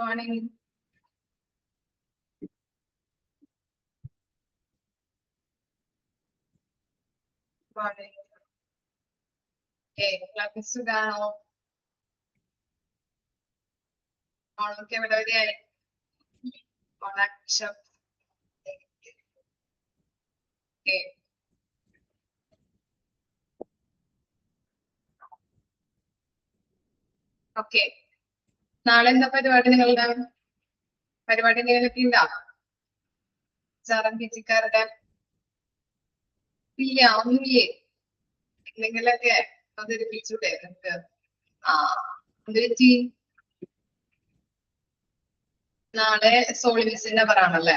Morning. Morning. Okay, എല്ലാവർക്കും സുഖാണോ? ഓണമൊക്കെ എവിടെ വരെയായി? ഓണാഘോഷം. Okay. Okay. നാളെ എന്താ പരിപാടി നിങ്ങളുടെ? പരിപാടി എന്തെങ്കിലുമൊക്കെ ഉണ്ടോ? സാറും പിജിക്കാരുടെ ഇല്ല ഒന്നുമില്ലേ? എന്തെങ്കിലൊക്കെ അവതരിപ്പിച്ചൂടെ നിങ്ങൾക്ക്? ആ എന്ത് പറ്റി? നാളെ സോളിമിസിന്റെ പറയാണല്ലേ?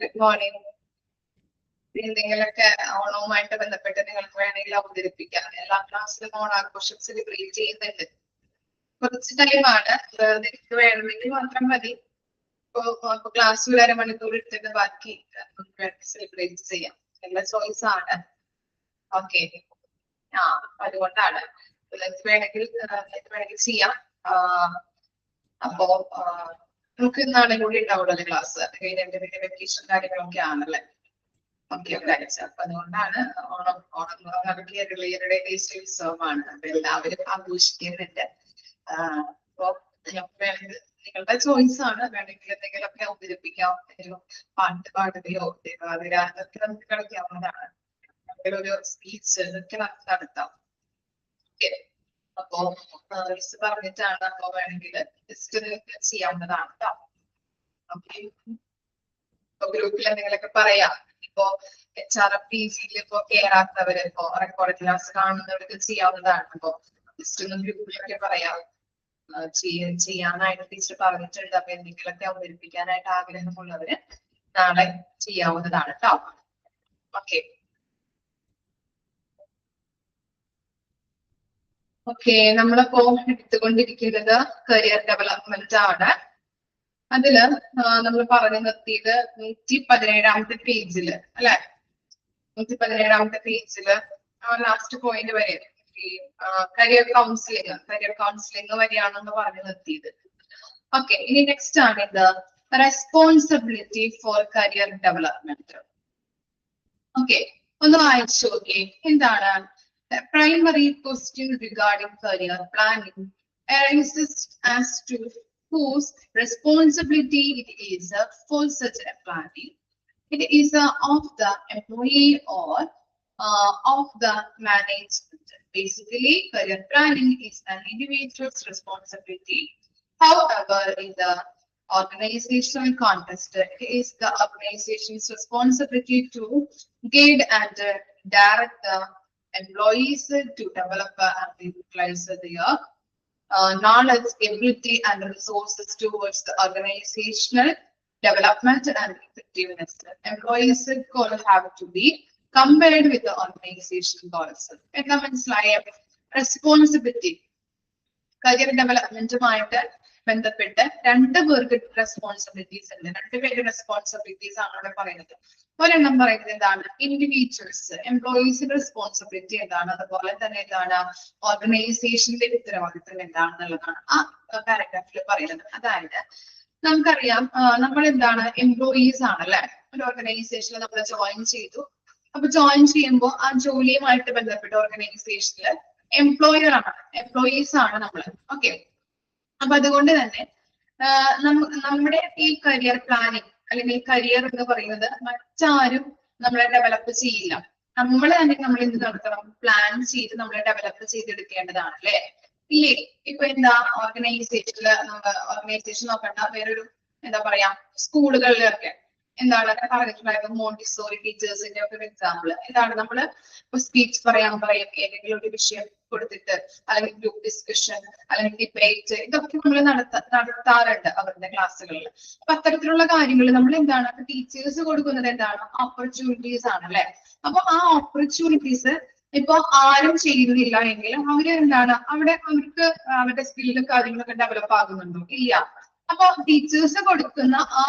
Good morning. എന്തെങ്കിലുമൊക്കെ ഓണവുമായിട്ട് ബന്ധപ്പെട്ട് നിങ്ങൾക്ക് വേണമെങ്കിൽ അവതരിപ്പിക്കാം. എല്ലാ ക്ലാസ്സിലും ഓണാഘോഷം സെലിബ്രേറ്റ് ചെയ്യുന്നുണ്ട്. കുറച്ച് ടൈമാണ്, നിങ്ങൾക്ക് വേണമെങ്കിൽ മാത്രം മതി. ഇപ്പൊ ക്ലാസ്സിൽ 1 മണിക്കൂർ എടുത്തിട്ട് ബാക്കി സെലിബ്രേറ്റ് ചെയ്യാം. എല്ലാ ചോയ്സ് ആണ്. ഓക്കെ. ആ അതുകൊണ്ടാണ് വേണമെങ്കിൽ ചെയ്യാം. അപ്പോ നമുക്ക് നാളെ കൂടി ഉണ്ടാവുള്ളൂ ക്ലാസ്. അത് കഴിഞ്ഞിട്ട് പിന്നെ വെക്കേഷൻ കാര്യങ്ങളൊക്കെ ആണല്ലേ? ഓക്കെ ഒരാഴ്ച. അപ്പൊ അതുകൊണ്ടാണ് ഓണം കേരളീയരുടെ ദേശീയ ഉത്സവമാണ്. അപ്പൊ എല്ലാവരും ആഘോഷിക്കുന്നുണ്ട്. അപ്പൊ വേണമെങ്കിൽ നിങ്ങളുടെ ചോയ്സ് ആണ്. വേണമെങ്കിൽ എന്തെങ്കിലുമൊക്കെ അവതരിപ്പിക്കാം. ഒരു പാട്ട് പാടുകയോ തിരുവാതിര അതൊക്കെ നമുക്ക് കളിക്കാവുന്നതാണ്. ഒരു സ്പീച്ച് ഇതൊക്കെ നടത്താം. ഓക്കെ. അപ്പോ മിസ് പറഞ്ഞിട്ടാണ്. അപ്പൊ വേണമെങ്കിൽ ജസ്റ്റ് ചെയ്യാവുന്നതാണ് കേട്ടോ. ഓക്കെ. ഇപ്പൊ ഗ്രൂപ്പിൽ എന്തെങ്കിലുമൊക്കെ പറയാം. ഇപ്പൊ HRPGയിൽ ഇപ്പൊ കേറാത്തവര് ഇപ്പൊ റെക്കോർഡ് ക്ലാസ് കാണുന്നവർക്ക് ചെയ്യാവുന്നതാണ്. അപ്പൊ ജസ്റ്റ് ഒന്ന് ഗ്രൂപ്പിലൊക്കെ പറയാം. ചെയ്യാനായിട്ട് ടീച്ചർ പറഞ്ഞിട്ടുണ്ട്. അപ്പൊ എന്തെങ്കിലുമൊക്കെ അവതരിപ്പിക്കാനായിട്ട് ആഗ്രഹമുള്ളവര് നാളെ ചെയ്യാവുന്നതാണ് കേട്ടോ. ഓക്കെ. ഓക്കെ, നമ്മളിപ്പോ എടുത്തുകൊണ്ടിരിക്കുന്നത് കരിയർ ഡെവലപ്മെന്റ് ആണ്. അതില് നമ്മൾ പറഞ്ഞു നിർത്തിയത് 117ാമത്തെ പേജില് അല്ലെ? 117ാമത്തെ പേജില് ലാസ്റ്റ് പോയിന്റ് വരെ ഈ കരിയർ കൗൺസിലിംഗ് വരെയാണെന്ന് പറഞ്ഞു നിർത്തിയത്. ഓക്കെ, ഇനി നെക്സ്റ്റ് ആണ് ഇത് responsibility for career development. Okay, ഒന്ന് വായിച്ചു നോക്കി. എന്താണ്? Primary question regarding career planning arises as to whose responsibility it is for such a planning. It is of the employee or of the management. Basically, career planning is an individual's responsibility. However, in the organizational context, it is the organization's responsibility to guide and direct the employees to develop and utilize their knowledge, ability, and resources towards the organizational development and effectiveness. Employees' goals have to be compared with the organization goals. എന്താ മനസ്സിലായ? Responsibility career ഡെവലപ്മെന്റുമായിട്ട് ബന്ധപ്പെട്ട് 2 പേർക്ക് responsibilities ഉണ്ട്. 2 പേരുടെ responsibilities ആണ് ഇവിടെ പറയുന്നത്. ഒരെണ്ണം പറയുന്നത് എന്താണ്? ഇൻഡിവിജ്വൽസ് എംപ്ലോയീസിന്റെ റെസ്പോൺസിബിലിറ്റി എന്താണ്, അതുപോലെ തന്നെ എന്താണ് ഓർഗനൈസേഷന്റെ ഉത്തരവാദിത്വം എന്താണെന്നുള്ളതാണ് ആ പാരഗ്രാഫിൽ പറയുന്നത്. അതായത് നമുക്കറിയാം, നമ്മൾ എന്താണ് എംപ്ലോയീസ് ആണല്ലേ? ഒരു ഓർഗനൈസേഷനിൽ നമ്മൾ ജോയിൻ ചെയ്തു. അപ്പൊ ജോയിൻ ചെയ്യുമ്പോൾ ആ ജോലിയുമായിട്ട് ബന്ധപ്പെട്ട ഓർഗനൈസേഷനിൽ എംപ്ലോയീസ് ആണ് നമ്മൾ. ഓക്കെ, അപ്പൊ അതുകൊണ്ട് തന്നെ നമ്മുടെ ഈ കരിയർ പ്ലാനിങ് അല്ലെങ്കിൽ കരിയർ എന്ന് പറയുന്നത് മറ്റാരും നമ്മളെ ഡെവലപ്പ് ചെയ്യില്ല. നമ്മൾ തന്നെ നമ്മൾ എന്ത് നടത്തണം? പ്ലാൻ ചെയ്ത് നമ്മളെ ഡെവലപ്പ് ചെയ്തെടുക്കേണ്ടതാണ് അല്ലെ? ഇല്ലേ? ഇപ്പൊ എന്താ ഓർഗനൈസേഷൻ നോക്കണ്ട, വേറൊരു എന്താ പറയാ സ്കൂളുകളിലൊക്കെ എന്താണ് പറഞ്ഞിട്ടുണ്ടായത്? മോണ്ടിസോറി ടീച്ചേഴ്സിന്റെ ഒക്കെ ഒരു എക്സാമ്പിൾ എന്താണ്? നമ്മള് ഇപ്പൊ സ്പീച്ച് പറയാൻ പറയും, ഏതെങ്കിലും ഒരു വിഷയം കൊടുത്തിട്ട്, അല്ലെങ്കിൽ ഗ്രൂപ്പ് ഡിസ്കഷൻ, അല്ലെങ്കിൽ ഡിബേറ്റ്, ഇതൊക്കെ നമ്മൾ നടത്താറുണ്ട് അവരുടെ ക്ലാസ്സുകളിൽ. അപ്പൊ അത്തരത്തിലുള്ള കാര്യങ്ങൾ നമ്മൾ എന്താണ് ടീച്ചേഴ്സ് കൊടുക്കുന്നത്? എന്താണ്? ഓപ്പർച്യൂണിറ്റീസ് ആണ് അല്ലെ? അപ്പൊ ആ ഓപ്പർച്യൂണിറ്റീസ് ഇപ്പൊ ആരും ചെയ്യുന്നില്ല എങ്കിൽ അവര് എന്താണ് അവർക്ക് അവരുടെ സ്കില്ലും കാര്യങ്ങളൊക്കെ ഡെവലപ്പ് ആകുന്നുണ്ടോ? ഇല്ല. അപ്പൊ ടീച്ചേഴ്സ് കൊടുക്കുന്ന ആ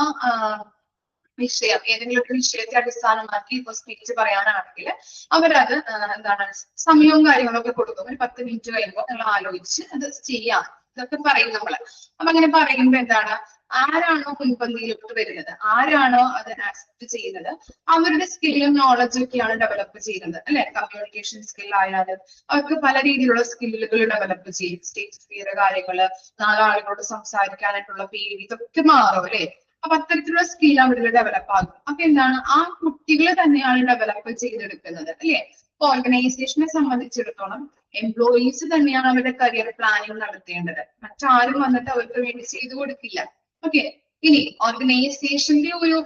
വിഷയം, ഏതെങ്കിലും ഒരു വിഷയത്തെ അടിസ്ഥാനമാക്കി ഇപ്പൊ സ്പീച്ച് പറയാനാണെങ്കിൽ അവരത് എന്താണ് സമയവും കാര്യങ്ങളൊക്കെ കൊടുക്കും. ഒരു 10 മിനിറ്റ് കഴിയുമ്പോൾ നിങ്ങൾ ആലോചിച്ച് അത് ചെയ്യാം ഇതൊക്കെ പറയും നമ്മള്. അപ്പൊ അങ്ങനെ പറയുമ്പോ എന്താണ്, ആരാണോ മുൻപന്തിയിലോട്ട് വരുന്നത്, ആരാണോ അത് ആക്സെപ്റ്റ് ചെയ്യുന്നത്, അവരുടെ സ്കില്ലും നോളജും ഒക്കെയാണ് ഡെവലപ്പ് ചെയ്യുന്നത് അല്ലെ. കമ്മ്യൂണിക്കേഷൻ സ്കിൽ ആയാലും അവർക്ക് പല രീതിയിലുള്ള സ്കില്ലുകൾ ഡെവലപ്പ് ചെയ്യും. സ്റ്റേജ് ഫിയർ കാര്യങ്ങള്, നാലാളുകളോട് സംസാരിക്കാനായിട്ടുള്ള പേടി, ഇതൊക്കെ മാറും അല്ലെ. അപ്പൊ അത്തരത്തിലുള്ള സ്കിൽ അവരിൽ ഡെവലപ്പ് ആകും. അപ്പൊ എന്താണ്, ആ കുട്ടികൾ തന്നെയാണ് ഡെവലപ്പ് ചെയ്തെടുക്കുന്നത് അല്ലെ. ഇപ്പൊ ഓർഗനൈസേഷനെ സംബന്ധിച്ചിടത്തോളം എംപ്ലോയീസ് തന്നെയാണ് അവരുടെ കരിയർ പ്ലാനിങ് നടത്തേണ്ടത്. മറ്റാരും വന്നിട്ട് അവർക്ക് വേണ്ടി ചെയ്തു കൊടുക്കില്ല. ഓക്കെ. ഇനി ഓർഗനൈസേഷന്റെ ഒരു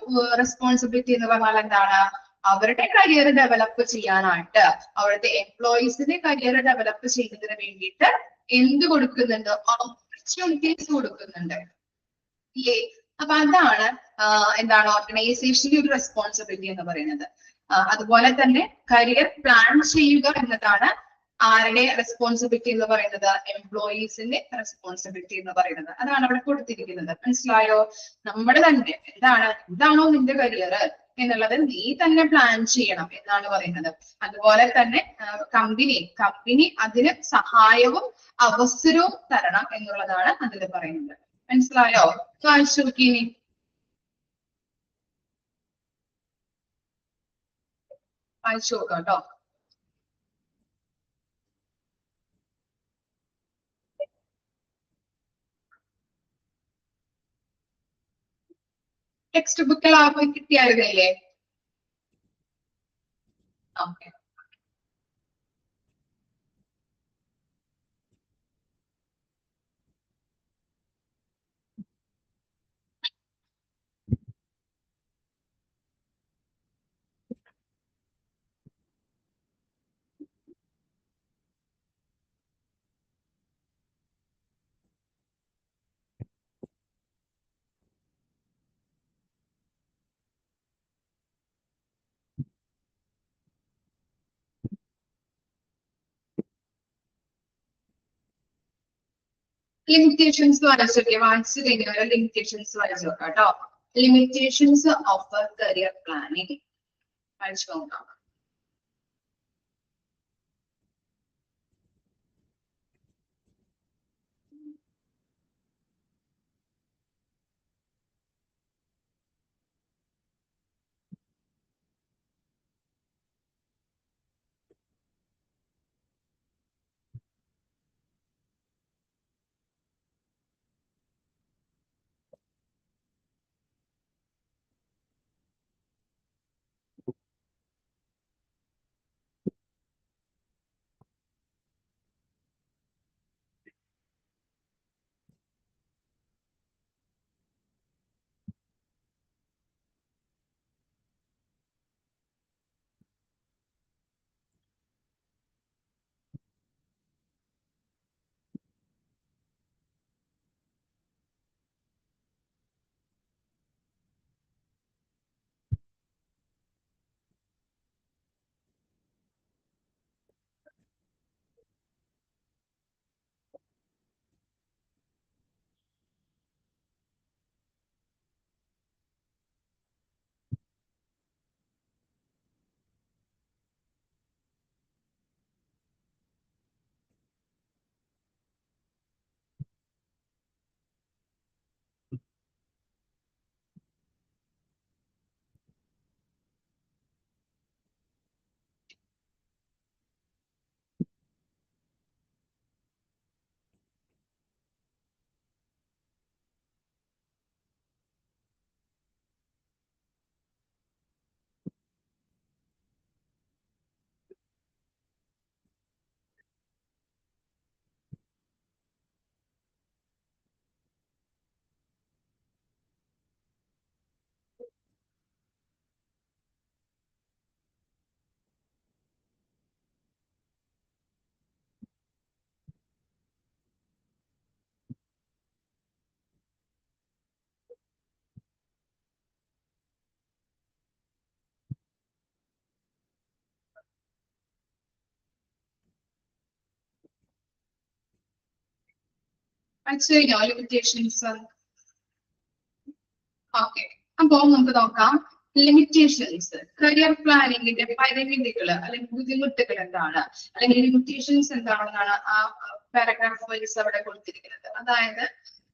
റെസ്പോൺസിബിലിറ്റി എന്ന് പറഞ്ഞാൽ എന്താണ്, അവരുടെ കരിയർ ഡെവലപ്പ് ചെയ്യാനായിട്ട്, അവരുടെ എംപ്ലോയീസിന്റെ കരിയർ ഡെവലപ്പ് ചെയ്യുന്നതിന് വേണ്ടിയിട്ട് എന്ത് കൊടുക്കുന്നുണ്ട്, ഓപ്പർച്യൂണിറ്റീസ് കൊടുക്കുന്നുണ്ട് ഇല്ലേ. അപ്പൊ അതാണ് എന്താണ് ഓർഗനൈസേഷന്റെ ഒരു റെസ്പോൺസിബിലിറ്റി എന്ന് പറയുന്നത്. അതുപോലെ തന്നെ കരിയർ പ്ലാൻ ചെയ്യുക എന്നതാണ് ആരുടെ റെസ്പോൺസിബിലിറ്റി എന്ന് പറയുന്നത്, എംപ്ലോയീസിന്റെ റെസ്പോൺസിബിലിറ്റി എന്ന് പറയുന്നത്. അതാണ് അവിടെ കൊടുത്തിരിക്കുന്നത്. മനസ്സിലായോ? നമ്മുടെ തന്നെ എന്താണോ നിന്റെ കരിയർ എന്നുള്ളത് നീ തന്നെ പ്ലാൻ ചെയ്യണം എന്നാണ് പറയുന്നത്. അതുപോലെ തന്നെ കമ്പനി അതിന് സഹായവും അവസരവും തരണം എന്നുള്ളതാണ് അതിൽ പറയുന്നത്. മനസ്സിലായോ? വായിച്ചു നോക്കിനി. വായിച്ചു നോക്കാം കേട്ടോ. ടെക്സ്റ്റ് ബുക്കിൽ ആ പോയി കിട്ടിയായിരുന്നില്ലേ? ഓക്കെ. ലിമിറ്റേഷൻസ് വായിച്ചോക്കെ, വായിച്ചു കഴിഞ്ഞാൽ ലിമിറ്റേഷൻസ് വായിച്ചു നോക്കാം കേട്ടോ. ലിമിറ്റേഷൻസ് ഓഫ് കരിയർ പ്ലാനിങ് വായിച്ചു നോക്കാം. വായിച്ചു കഴിഞ്ഞോ ലിമിറ്റേഷൻസ്? ഓക്കെ. അപ്പോ നമുക്ക് നോക്കാം ലിമിറ്റേഷൻസ്. കരിയർ പ്ലാനിങ്ങിന്റെ പരിമിതികള് അല്ലെങ്കിൽ ബുദ്ധിമുട്ടുകൾ എന്താണ്, അല്ലെങ്കിൽ ലിമിറ്റേഷൻസ് എന്താണെന്നാണ് ആ പാരഗ്രാഫ് വൈസ് അവിടെ കൊടുത്തിരിക്കുന്നത്. അതായത്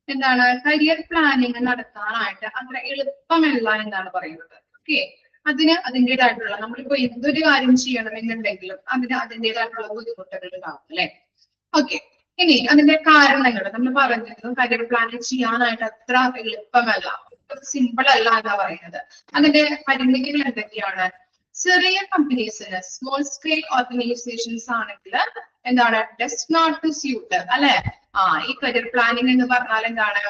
എന്താണ് കരിയർ പ്ലാനിങ് നടത്താനായിട്ട് അത്ര എളുപ്പമല്ല എന്നാണ് പറയുന്നത്. ഓക്കെ, അതിന് അതിൻ്റെതായിട്ടുള്ള നമ്മളിപ്പോ എന്തൊരു കാര്യം ചെയ്യണമെന്നുണ്ടെങ്കിലും അതിന് അതിൻ്റെതായിട്ടുള്ള ബുദ്ധിമുട്ടുകൾ ഉണ്ടാവും അല്ലെ. ഓക്കെ, ഇനി അതിന്റെ കാരണങ്ങൾ നമ്മൾ പറഞ്ഞിരുന്നു. കരിയർ പ്ലാനിങ് ചെയ്യാനായിട്ട് അത്ര എളുപ്പമല്ല, സിമ്പിൾ അല്ല എന്നാ പറയുന്നത്. അതിന്റെ പരിമിതികൾ എന്തൊക്കെയാണ്? ചെറിയ കമ്പനീസിന്, സ്മോൾ സ്കെയിൽ ഓർഗനൈസേഷൻസ് ആണെങ്കിൽ എന്താണ് ഡസ് നോട്ട് ടു സ്യൂട്ട് അല്ലെ. ഈ കരിയർ പ്ലാനിങ് എന്ന് പറഞ്ഞാൽ എന്താണ്,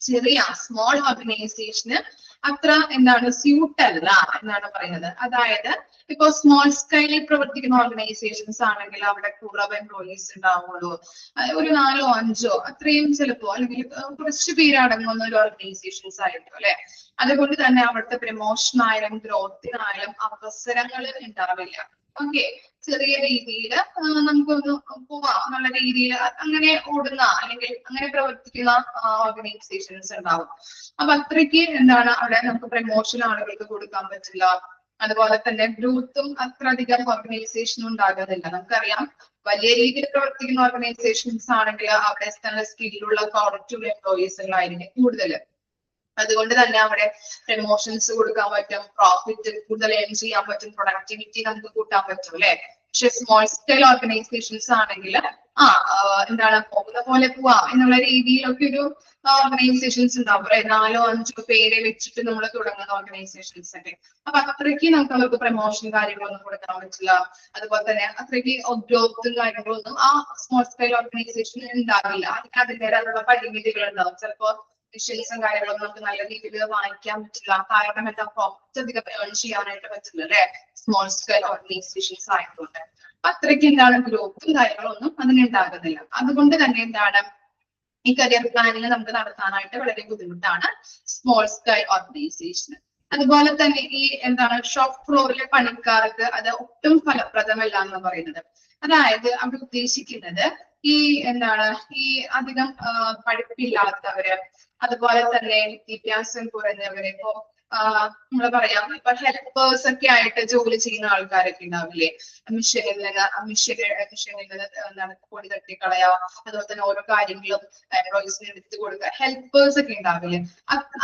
ചെറിയ സ്മോൾ ഓർഗനൈസേഷന് അത്ര എന്താണ് സ്യൂട്ട് അല്ല എന്നാണ് പറയുന്നത്. അതായത് ഇപ്പോ സ്മോൾ സ്കെയിലിൽ പ്രവർത്തിക്കുന്ന ഓർഗനൈസേഷൻസ് ആണെങ്കിൽ അവിടെ കുറവ് എംപ്ലോയീസ് ഉണ്ടാവുള്ളൂ, ഒരു 4 or 5 അത്രയും ചിലപ്പോ, അല്ലെങ്കിൽ കുറച്ച് പേരടങ്ങുന്ന ഒരു ഓർഗനൈസേഷൻസ് ആയിരിക്കും അല്ലെ. അതുകൊണ്ട് തന്നെ അവിടുത്തെ പ്രമോഷനായാലും ഗ്രോത്തിനായാലും അവസരങ്ങൾ ഉണ്ടാവില്ല. ഓക്കെ, ചെറിയ രീതിയിൽ നമുക്കൊന്ന് പോവാം എന്നുള്ള രീതിയിൽ അങ്ങനെ ഓടുന്ന അല്ലെങ്കിൽ അങ്ങനെ പ്രവർത്തിക്കുന്ന ഓർഗനൈസേഷൻസ് ഉണ്ടാവും. അപ്പൊ അത്രയ്ക്ക് എന്താണ് അവിടെ നമുക്ക് പ്രമോഷൻ ആളുകൾക്ക് കൊടുക്കാൻ പറ്റില്ല. അതുപോലെ തന്നെ ഗ്രോത്തും അത്ര അധികം ഓർഗനൈസേഷനും ഉണ്ടാകുന്നില്ല. നമുക്കറിയാം വലിയ രീതിയിൽ പ്രവർത്തിക്കുന്ന ഓർഗനൈസേഷൻസ് ആണെങ്കിൽ അവിടെ നല്ല സ്കില്ലുള്ള ക്വാളിറ്റിയുള്ള എംപ്ലോയീസുകളായിരിക്കും കൂടുതൽ. അതുകൊണ്ട് തന്നെ അവിടെ പ്രമോഷൻസ് കൊടുക്കാൻ പറ്റും, പ്രോഫിറ്റ് കൂടുതൽ ഏൺ ചെയ്യാൻ പറ്റും, പ്രൊഡക്ടിവിറ്റി നമുക്ക് കൂട്ടാൻ പറ്റും അല്ലെ. പക്ഷെ സ്മോൾ സ്കെയിൽ ഓർഗനൈസേഷൻസ് ആണെങ്കിൽ എന്താണ് പോകുന്ന പോലെ പോവാ എന്നുള്ള രീതിയിലൊക്കെ ഒരു ഓർഗനൈസേഷൻസ് ഉണ്ടാവും അല്ലെ. 4 or 5 പേരെ വെച്ചിട്ട് നമ്മൾ തുടങ്ങുന്ന ഓർഗനൈസേഷൻസ് ഒക്കെ. അപ്പൊ അത്രയ്ക്ക് അവർക്ക് പ്രമോഷൻ കാര്യങ്ങളൊന്നും കൊടുക്കാൻ പറ്റില്ല. അതുപോലെ തന്നെ അത്രയ്ക്ക് ഗ്രോത്തും കാര്യങ്ങളൊന്നും ആ സ്മോൾ സ്കെയിൽ ഓർഗനൈസേഷൻ ഉണ്ടാവില്ല. അതിൻ്റെതായിട്ടുള്ള പരിമിതികൾ ഉണ്ടാവും. ചിലപ്പോ മിഷൻസും കാര്യങ്ങളൊന്നും നമുക്ക് നല്ല രീതിയിൽ വാങ്ങിക്കാൻ പറ്റില്ല. കാരണം എന്താ, പ്രോഫിറ്റ് അധികം ഏൺ ചെയ്യാനായിട്ട് പറ്റില്ല അല്ലെ സ്മോൾ സ്കെയിൽ ഓർഗനൈസേഷൻസ് ആയതുകൊണ്ട്. അത്രയ്ക്ക് എന്താണ് ഗ്രോത്തും കാര്യങ്ങളൊന്നും അതിനുണ്ടാകുന്നില്ല. അതുകൊണ്ട് തന്നെ എന്താണ് ഈ കരിയർ പ്ലാനിങ് നമുക്ക് നടത്താനായിട്ട് വളരെ ബുദ്ധിമുട്ടാണ് സ്മോൾ സ്കെയിൽ ഓർഗനൈസേഷൻ. അതുപോലെ തന്നെ ഈ എന്താണ് ഷോപ്പ് ഫ്ലോറിലെ പണിക്കാർക്ക് അത് ഒട്ടും ഫലപ്രദമല്ല എന്ന് പറയുന്നത്. അതായത് അവിടെ ഉദ്ദേശിക്കുന്നത് ഈ എന്താണ് ഈ അധികം പഠിപ്പില്ലാത്തവര്, അതുപോലെ തന്നെ വിദ്യാഭ്യാസം കുറഞ്ഞവര്, ഇപ്പോ നമ്മള് പറയാം ഇപ്പൊ ഹെൽപ്പേഴ്സ് ഒക്കെ ആയിട്ട് ജോലി ചെയ്യുന്ന ആൾക്കാരൊക്കെ ഉണ്ടാവില്ലേ. മിഷനിൽ നിന്ന് എന്താണ് പൊടി തട്ടിക്കളയാ, അതുപോലെ തന്നെ ഓരോ കാര്യങ്ങളും എംപ്ലോയീസിന് എടുത്തു കൊടുക്കുക, ഹെൽപ്പേഴ്സ് ഒക്കെ ഉണ്ടാവില്ലേ.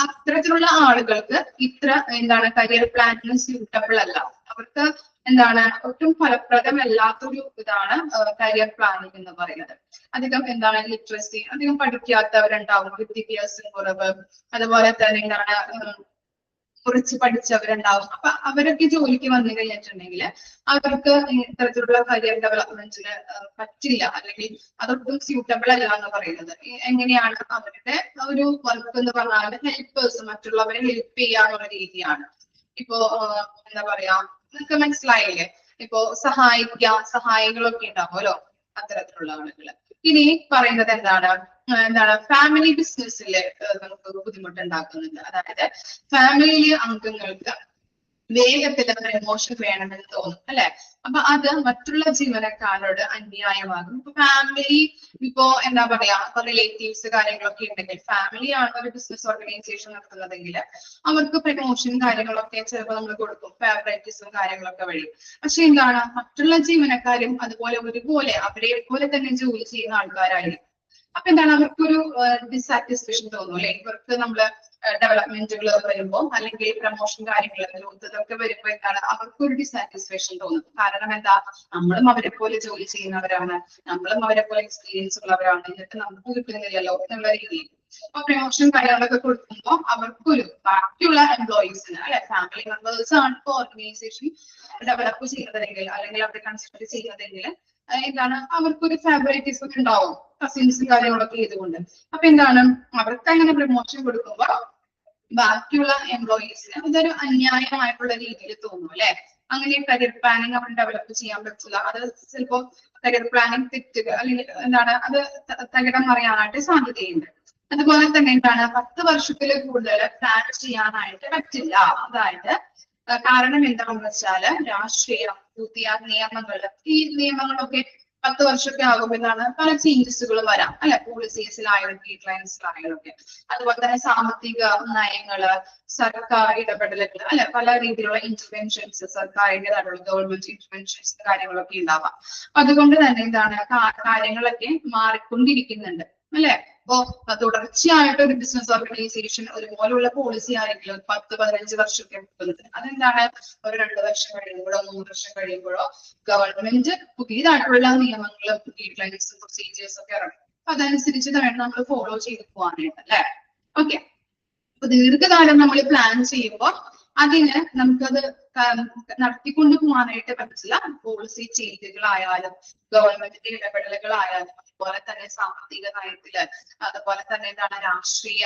അത്തരത്തിലുള്ള ആളുകൾക്ക് ഇത്ര എന്താണ് കരിയർ പ്ലാനിങ് സ്യൂട്ടബിൾ അല്ല. അവർക്ക് എന്താണ് ഒട്ടും ഫലപ്രദമല്ലാത്തൊരു ഇതാണ് കരിയർ പ്ലാനിങ് എന്ന് പറയുന്നത്. അധികം എന്താണ് ലിറ്ററസി, അധികം പഠിക്കാത്തവരുണ്ടാവും, വിദ്യാഭ്യാസം കുറവ്, അതുപോലെ തന്നെ എന്താണ് കുറച്ച് പഠിച്ചവരുണ്ടാവും. അപ്പൊ അവരൊക്കെ ജോലിക്ക് വന്നു കഴിഞ്ഞിട്ടുണ്ടെങ്കിൽ അവർക്ക് ഇത്തരത്തിലുള്ള കരിയർ ഡെവലപ്മെന്റിന് പറ്റില്ല, അല്ലെങ്കിൽ അതൊട്ടും സ്യൂട്ടബിൾ അല്ല എന്ന് പറയുന്നത്. എങ്ങനെയാണ് അവരുടെ ഒരു വർക്ക് എന്ന് പറഞ്ഞാൽ ഹെൽപ്പേഴ്സ്, മറ്റുള്ളവരെ ഹെൽപ്പ് ചെയ്യാനുള്ള രീതിയാണ്. ഇപ്പോ എന്താ പറയാ, നിങ്ങൾക്ക് മനസ്സിലായില്ലേ, ഇപ്പോ സഹായികളൊക്കെ ഉണ്ടാവുമല്ലോ അത്തരത്തിലുള്ള ആളുകള്. ഇനി പറയുന്നത് എന്താണ് ഫാമിലി ബിസിനസ്സിൽ നമുക്ക് ബുദ്ധിമുട്ടുണ്ടാക്കുന്നുണ്ട്. അതായത് ഫാമിലിയിലെ അംഗങ്ങൾക്ക് വേഗത്തിൽ പ്രമോഷൻ വേണമെന്ന് തോന്നും അല്ലെ. അപ്പൊ അത് മറ്റുള്ള ജീവനക്കാരോട് അന്യായമാകും. ഇപ്പൊ ഫാമിലി, ഇപ്പോ എന്താ പറയാ, ഇപ്പൊ റിലേറ്റീവ്സ് കാര്യങ്ങളൊക്കെ ഉണ്ടെങ്കിൽ, ഫാമിലിയാണ് ഒരു ബിസിനസ് ഓർഗനൈസേഷൻ നടത്തുന്നതെങ്കിൽ അവർക്ക് പ്രമോഷൻ കാര്യങ്ങളൊക്കെ ചിലപ്പോൾ നമ്മൾ കൊടുക്കും, ഫേവറേറ്റിസും കാര്യങ്ങളൊക്കെ വഴി. പക്ഷെ എന്താണ് മറ്റുള്ള ജീവനക്കാരും അതുപോലെ ഒരുപോലെ അവരെ പോലെ തന്നെ ജോലി ചെയ്യുന്ന ആൾക്കാരായിരിക്കും. അപ്പൊ എന്താണ് അവർക്കൊരു ഡിസാറ്റിസ്ഫാക്ഷൻ തോന്നും അല്ലെ. ഇവർക്ക് നമ്മള് ഡെവലപ്മെന്റുകൾ വരുമ്പോൾ, അല്ലെങ്കിൽ പ്രമോഷൻ കാര്യങ്ങൾ ഇതൊക്കെ വരുമ്പോ എന്താണ് അവർക്കൊരു ഡിസാറ്റിസ്ഫാക്ഷൻ തോന്നും. കാരണം എന്താ, നമ്മളും അവരെ പോലെ ജോലി ചെയ്യുന്നവരാണ്, നമ്മളും അവരെ പോലെ എക്സ്പീരിയൻസ് ഉള്ളവരാണ്, എന്നിട്ട് നമുക്ക് കിട്ടുന്നില്ലല്ലോ എന്നുള്ള രീതിയിൽ. അപ്പൊ പ്രമോഷൻ കാര്യങ്ങളൊക്കെ കൊടുക്കുമ്പോൾ അവർക്കൊരു ബാക്കിയുള്ള എംപ്ലോയീസിന് അല്ലെ, ഫാമിലി മെമ്പേഴ്സ് ആണ് ഇപ്പൊ ഓർഗനൈസേഷൻ ഡെവലപ്പ് ചെയ്യുന്നതെങ്കിൽ, അല്ലെങ്കിൽ അവരെ കൺസിഡർ ചെയ്യുന്നതെങ്കിൽ എന്താണ് അവർക്കൊരു ഫേവറേറ്റിസം ഉണ്ടാവും, കസിൻസും കാര്യങ്ങളൊക്കെ ചെയ്തുകൊണ്ട്. അപ്പൊ എന്താണ് അവർക്ക് അങ്ങനെ പ്രമോഷൻ കൊടുക്കുമ്പോൾ ബാക്കിയുള്ള എംപ്ലോയീസിന് ഇതൊരു അന്യായമായിട്ടുള്ള രീതിയിൽ തോന്നും അല്ലെ. അങ്ങനെ കരിയർ പ്ലാനിങ് അവർ ഡെവലപ്പ് ചെയ്യാൻ പറ്റില്ല. അത് ചിലപ്പോ കരിയർ പ്ലാനിങ് തെറ്റുക, അല്ലെങ്കിൽ എന്താണ് അത് തകിടം മറിയാനായിട്ട് സാധ്യതയുണ്ട്. അതുപോലെ തന്നെ എന്താണ് 10 വർഷത്തിൽ കൂടുതൽ പ്ലാൻ ചെയ്യാനായിട്ട് പറ്റില്ല. അതായത് കാരണം എന്താണെന്ന് വെച്ചാല് രാഷ്ട്രീയം, പുതിയ നിയമങ്ങൾ, ഈ നിയമങ്ങളൊക്കെ 10 വർഷമൊക്കെ ആകുമ്പോൾ എന്താണ് പല ചേഞ്ചസുകൾ വരാം അല്ലെ, പോളിസീസിലായാലും ഗൈഡ് ലൈൻസിലായാലും ഒക്കെ. അതുപോലെ തന്നെ സാമ്പത്തിക നയങ്ങള്, സർക്കാർ ഇടപെടലുകൾ അല്ലെ, പല രീതിയിലുള്ള ഇന്റർവെൻഷൻസ്, സർക്കാരിൻ്റെതായിട്ടുള്ള ഗവൺമെന്റ് ഇന്റർവെൻഷൻസ് കാര്യങ്ങളൊക്കെ ഉണ്ടാവാം. അതുകൊണ്ട് തന്നെ എന്താണ് കാര്യങ്ങളൊക്കെ മാറിക്കൊണ്ടിരിക്കുന്നുണ്ട് അല്ലെ. അപ്പോ തുടർച്ചയായിട്ട് ഒരു ബിസിനസ് ഓർഗനൈസേഷൻ ഒരുപോലുള്ള പോളിസി ആയിരിക്കും 10-15 വർഷമൊക്കെ എടുക്കുന്നത്. അതെന്താണ് ഒരു 2 വർഷം കഴിയുമ്പോഴോ 3 വർഷം കഴിയുമ്പോഴോ ഗവൺമെന്റ് പുതിയതായിട്ടുള്ള നിയമങ്ങളും ഗൈഡ് ലൈൻസും പ്രൊസീജിയേഴ്സ് ഒക്കെ ഇറങ്ങും. അപ്പൊ അതനുസരിച്ച് വേണം നമ്മൾ ഫോളോ ചെയ്ത് പോകാനായിട്ട് അല്ലെ. ഓക്കെ, അപ്പൊ ദീർഘകാലം നമ്മൾ പ്ലാൻ ചെയ്യുമ്പോൾ അതിന് നമുക്കത് നടത്തിക്കൊണ്ടു പോകാനായിട്ട് പറ്റില്ല. പോളിസി ചേഞ്ചുകളായാലും ഗവൺമെന്റിന്റെ ഇടപെടലുകളായാലും അതുപോലെ തന്നെ സാമ്പത്തിക നയത്തില്, അതുപോലെ തന്നെ എന്താണ് രാഷ്ട്രീയ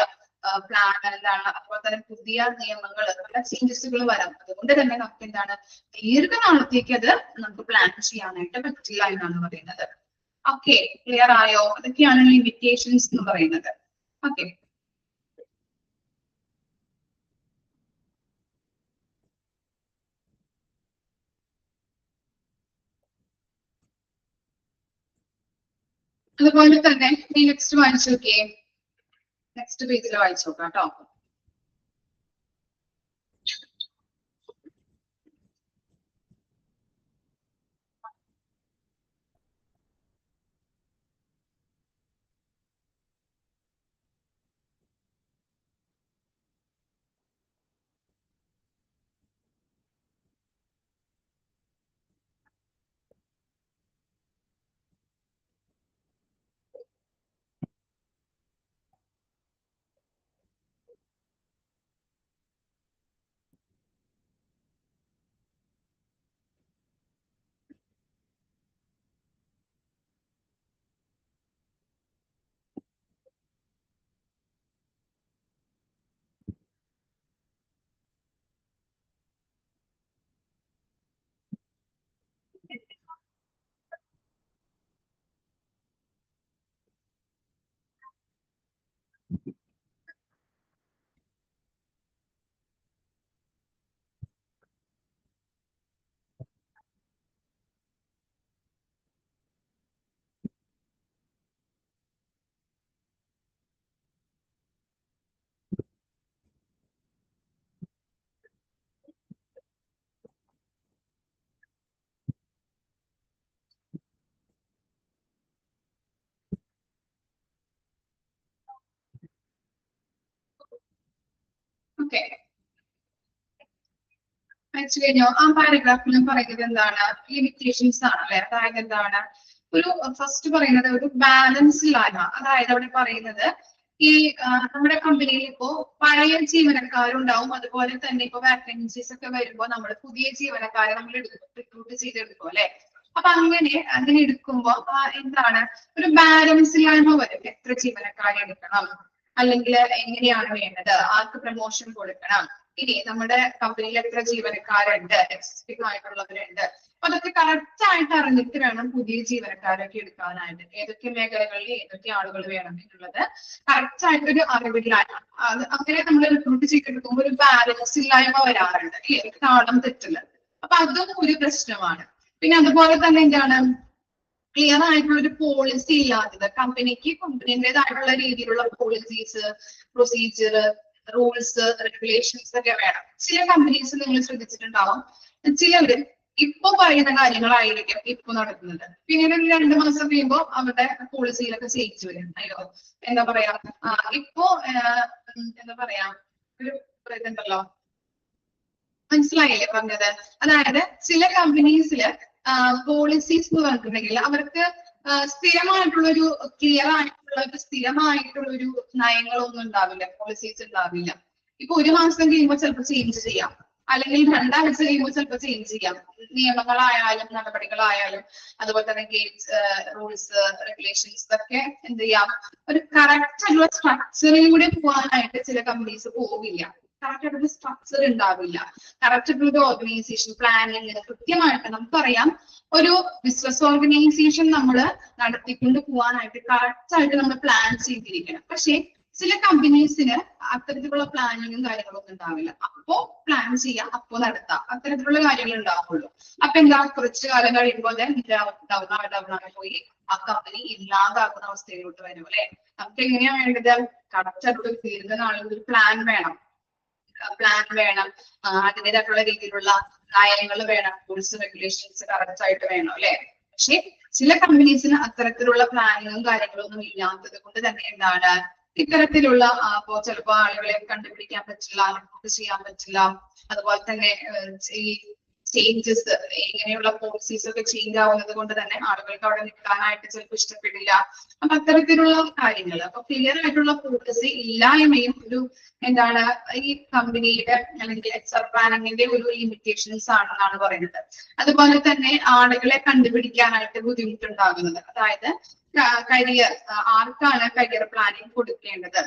പ്ലാൻ എന്താണ്, അതുപോലെ തന്നെ പുതിയ നിയമങ്ങൾ, പല ചേഞ്ചസുകൾ വരാം. അതുകൊണ്ട് തന്നെ നമുക്ക് എന്താണ് ദീർഘനാളത്തേക്ക് അത് നമുക്ക് പ്ലാൻ ചെയ്യാനായിട്ട് പറ്റില്ല എന്നാണ് പറയുന്നത്. ഓക്കെ, ക്ലിയർ ആയോ? അതൊക്കെയാണ് ലിമിറ്റേഷൻസ് എന്ന് പറയുന്നത്. ഓക്കെ, അതുപോലെ തന്നെ ഈ നെക്സ്റ്റ് വായിച്ചു നോക്കിയേ, നെക്സ്റ്റ് പേജിൽ വായിച്ചു നോക്കാം കേട്ടോ. ഓക്കെ, വായിച്ചു കഴിഞ്ഞോ? ആ പാരഗ്രാഫിലും പറയുന്നത് എന്താണ്? ലിമിറ്റേഷൻസ് ആണ് അല്ലെ. അതായത് എന്താണ്, ഒരു ഫസ്റ്റ് പറയുന്നത് ഒരു ബാലൻസ് ഇല്ലായ്മ. അതായത് അവിടെ പറയുന്നത് ഈ നമ്മുടെ കമ്പനിയിൽ ഇപ്പോ പഴയ ജീവനക്കാരുണ്ടാവും, അതുപോലെ തന്നെ ഇപ്പൊ വാക്കൻസീസ് ഒക്കെ വരുമ്പോൾ നമ്മൾ പുതിയ ജീവനക്കാരെ നമ്മൾ റിക്രൂട്ട് ചെയ്തെടുക്കും അല്ലെ. അപ്പൊ അങ്ങനെ എടുക്കുമ്പോ എന്താണ് ഒരു ബാലൻസ് ഇല്ലായ്മ വരും. എത്ര ജീവനക്കാരെ എടുക്കണം, അല്ലെങ്കിൽ എങ്ങനെയാണ് വേണ്ടത്, ആർക്ക് പ്രൊമോഷൻ കൊടുക്കണം, ഇനി നമ്മുടെ കമ്പനിയിൽ എത്ര ജീവനക്കാരുണ്ട്, എക്സിസ്റ്റിംഗ് ആയിട്ടുള്ളവരുണ്ട്, അതൊക്കെ കറക്റ്റ് ആയിട്ട് അറിഞ്ഞിട്ട് വേണം പുതിയ ജീവനക്കാരൊക്കെ എടുക്കാനായിട്ട്. ഏതൊക്കെ മേഖലകളിൽ ഏതൊക്കെ ആളുകൾ വേണം എന്നുള്ളത് കറക്റ്റ് ആയിട്ടൊരു അറിവില്ലായ്മ. അങ്ങനെ നമ്മൾ റിക്രൂട്ട് ചെയ്തെടുക്കുമ്പോൾ ഒരു ബാലൻസ് ഇല്ലായ്മ വരാറുണ്ട്, താളം തെറ്റില്ല. അപ്പൊ അതും ഒരു പ്രശ്നമാണ്. പിന്നെ അതുപോലെ തന്നെ എന്താണ്, ക്ലിയർ ആയിട്ടുള്ള ഒരു പോളിസി ഇല്ലാത്തത്. കമ്പനിൻ്റെതായിട്ടുള്ള രീതിയിലുള്ള പോളിസീസ്, പ്രൊസീജിയർ, റൂൾസ്, റെഗുലേഷൻസ് ഒക്കെ വേണം. ചില കമ്പനീസ് നിങ്ങൾ ശ്രദ്ധിച്ചിട്ടുണ്ടാവും, ചിലവര് ഇപ്പൊ പറയുന്ന കാര്യങ്ങളായിരിക്കും ഇപ്പൊ നടക്കുന്നത്, പിന്നീട് ഒരു 2 മാസം കഴിയുമ്പോൾ അവരുടെ പോളിസിയിലൊക്കെ ചേഞ്ച് വരും. അയ്യോ എന്താ പറയാ, ഇപ്പോ എന്താ പറയാ, ഒരു ഇതുണ്ടല്ലോ, മനസ്സിലായില്ലേ പറഞ്ഞത്? അതായത് ചില കമ്പനീസില് പോളിസീസ് എന്ന് പറഞ്ഞിട്ടുണ്ടെങ്കിൽ അവർക്ക് സ്ഥിരമായിട്ടുള്ളൊരു ക്ലിയർ ആയിട്ടുള്ള ഒരു സ്ഥിരമായിട്ടുള്ളൊരു നയങ്ങളൊന്നും ഉണ്ടാവില്ല, പോളിസീസ് ഉണ്ടാവില്ല. ഇപ്പൊ 1 മാസം കഴിയുമ്പോൾ ചിലപ്പോൾ ചേഞ്ച് ചെയ്യാം, അല്ലെങ്കിൽ 2 ആഴ്ച കഴിയുമ്പോൾ ചിലപ്പോൾ ചേഞ്ച് ചെയ്യാം. നിയമങ്ങളായാലും നടപടികളായാലും അതുപോലെ തന്നെ ഗെയിംസ്, റൂൾസ്, റെഗുലേഷൻസ് ഒക്കെ എന്ത് ചെയ്യാം, ഒരു കറക്റ്റ് ആയിട്ടുള്ള സ്ട്രക്ചറിലൂടെ പോകാനായിട്ട് ചില കമ്പനീസ് പോവില്ല. കറക്റ്റ് ആയിട്ടൊരു സ്ട്രക്ചർ ഉണ്ടാവില്ല, കറക്റ്റ് ആയിട്ടുള്ള ഓർഗനൈസേഷൻ പ്ലാനിങ് കൃത്യമായിട്ട്. നമുക്കറിയാം ഒരു ബിസിനസ് ഓർഗനൈസേഷൻ നമ്മൾ നടത്തിക്കൊണ്ട് പോകാനായിട്ട് കറക്റ്റ് ആയിട്ട് നമ്മൾ പ്ലാൻ ചെയ്തിരിക്കണം. പക്ഷെ ചില കമ്പനീസിന് അത്തരത്തിലുള്ള പ്ലാനിങ്ങും കാര്യങ്ങളൊന്നും ഉണ്ടാവില്ല. അപ്പോ പ്ലാൻ ചെയ്യാം, അപ്പോ നടത്താം, അത്തരത്തിലുള്ള കാര്യങ്ങൾ ഉണ്ടാവുള്ളൂ. അപ്പൊ എന്താ, കുറച്ചു കാലം കഴിയുമ്പോൾ ഡൗൺ ആയി പോയി ആ കമ്പനി ഇല്ലാതാക്കുന്ന അവസ്ഥയിലോട്ട് വരും അല്ലെ. നമുക്ക് എങ്ങനെയാ വേണ്ടത്, കറക്റ്റ് ദീർഘനാളുകൾ ഒരു പ്ലാൻ വേണം, അതിൻ്റെതായിട്ടുള്ള രീതിയിലുള്ള നയങ്ങൾ വേണം, റൂൾസ് റെഗുലേഷൻസ് കറക്റ്റ് ആയിട്ട് വേണം അല്ലെ. പക്ഷെ ചില കമ്പനീസിന് അത്തരത്തിലുള്ള പ്ലാനിങ്ങും കാര്യങ്ങളൊന്നും ഇല്ലാത്തത് കൊണ്ട് തന്നെ എന്താണ്, ഇത്തരത്തിലുള്ള ഇപ്പോ ചിലപ്പോ ആളുകളെ കണ്ടുപിടിക്കാൻ പറ്റില്ല, റിപ്പോർട്ട് ചെയ്യാൻ പറ്റില്ല, അതുപോലെ തന്നെ ഈ ചേഞ്ചസ് ഇങ്ങനെയുള്ള പോളിസീസ് ഒക്കെ ചേഞ്ച് ആവുന്നത് കൊണ്ട് തന്നെ ആളുകൾക്ക് അവിടെ നിൽക്കാനായിട്ട് ചിലപ്പോൾ ഇഷ്ടപ്പെടില്ല. അപ്പൊ അത്തരത്തിലുള്ള കാര്യങ്ങൾ, അപ്പൊ ക്ലിയർ ആയിട്ടുള്ള പോളിസി ഇല്ലായ്മയും ഒരു എന്താണ് ഈ കമ്പനിയുടെ അല്ലെങ്കിൽ എച്ച്ആർ പ്ലാനിങ്ങിന്റെ ഒരു ലിമിറ്റേഷൻസ് ആണെന്നാണ് പറയുന്നത്. അതുപോലെ തന്നെ ആളുകളെ കണ്ടുപിടിക്കാനായിട്ട് ബുദ്ധിമുട്ടുണ്ടാകുന്നത്, അതായത് കരിയർ, ആർക്കാണ് കരിയർ പ്ലാനിങ് കൊടുക്കേണ്ടത്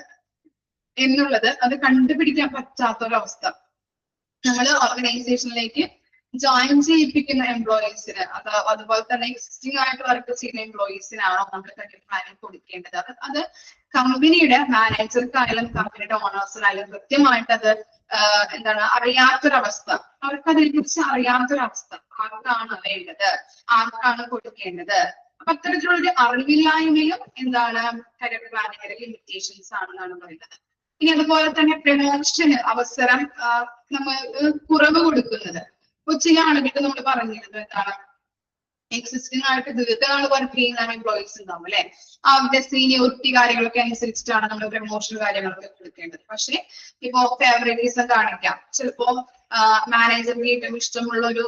എന്നുള്ളത് അത് കണ്ടുപിടിക്കാൻ പറ്റാത്തൊരവസ്ഥ. നമ്മൾ ഓർഗനൈസേഷനിലേക്ക് ജോയിൻ ചെയ്യിപ്പിക്കുന്ന എംപ്ലോയീസിന്, അതുപോലെ തന്നെ എക്സിസ്റ്റിംഗ് ആയിട്ട് വർക്ക് ചെയ്യുന്ന എംപ്ലോയീസിനാണോ നമ്മൾ കരിയർ പ്ലാനിങ് കൊടുക്കേണ്ടത്? അത് കമ്പനിയുടെ മാനേജർക്കായാലും കമ്പനിയുടെ ഓണേഴ്സിനായാലും കൃത്യമായിട്ട് അത് എന്താണ് അറിയാത്തൊരവസ്ഥ, അവർക്ക് അതിനെ കുറിച്ച് അറിയാത്തൊരവസ്ഥ. ആർക്കാണ് വേണ്ടത്, ആർക്കാണ് കൊടുക്കേണ്ടത്? അപ്പൊ അത്തരത്തിലുള്ള അറിവില്ലായ്മയും എന്താണ് കരിയർ പ്ലാനിങ്ങിന്റെ ലിമിറ്റേഷൻസ് ആണെന്നാണ് പറയുന്നത്. ഇനി അതുപോലെ തന്നെ പ്രമോഷന് അവസരം നമ്മൾ കുറവ് കൊടുക്കുന്നത്. ഇപ്പൊ ചില ആളുകൾക്ക് നമ്മൾ പറഞ്ഞിരുന്നത് എന്താണ്, എക്സിസ്റ്റിംഗ് ആയിട്ട് ദീർഘനാൾ വർക്ക് ചെയ്യുന്ന എംപ്ലോയീസ് ഉണ്ടാവും അല്ലെ, അവരുടെ സീനിയോറിറ്റി കാര്യങ്ങളൊക്കെ അനുസരിച്ചിട്ടാണ് നമ്മൾ പ്രമോഷൻ കാര്യങ്ങളൊക്കെ കൊടുക്കേണ്ടത്. പക്ഷെ ഇപ്പോ ഫേവറേറ്റിസം കാണിക്കാം, ചിലപ്പോ മാനേജർക്ക് ഏറ്റവും ഇഷ്ടമുള്ള ഒരു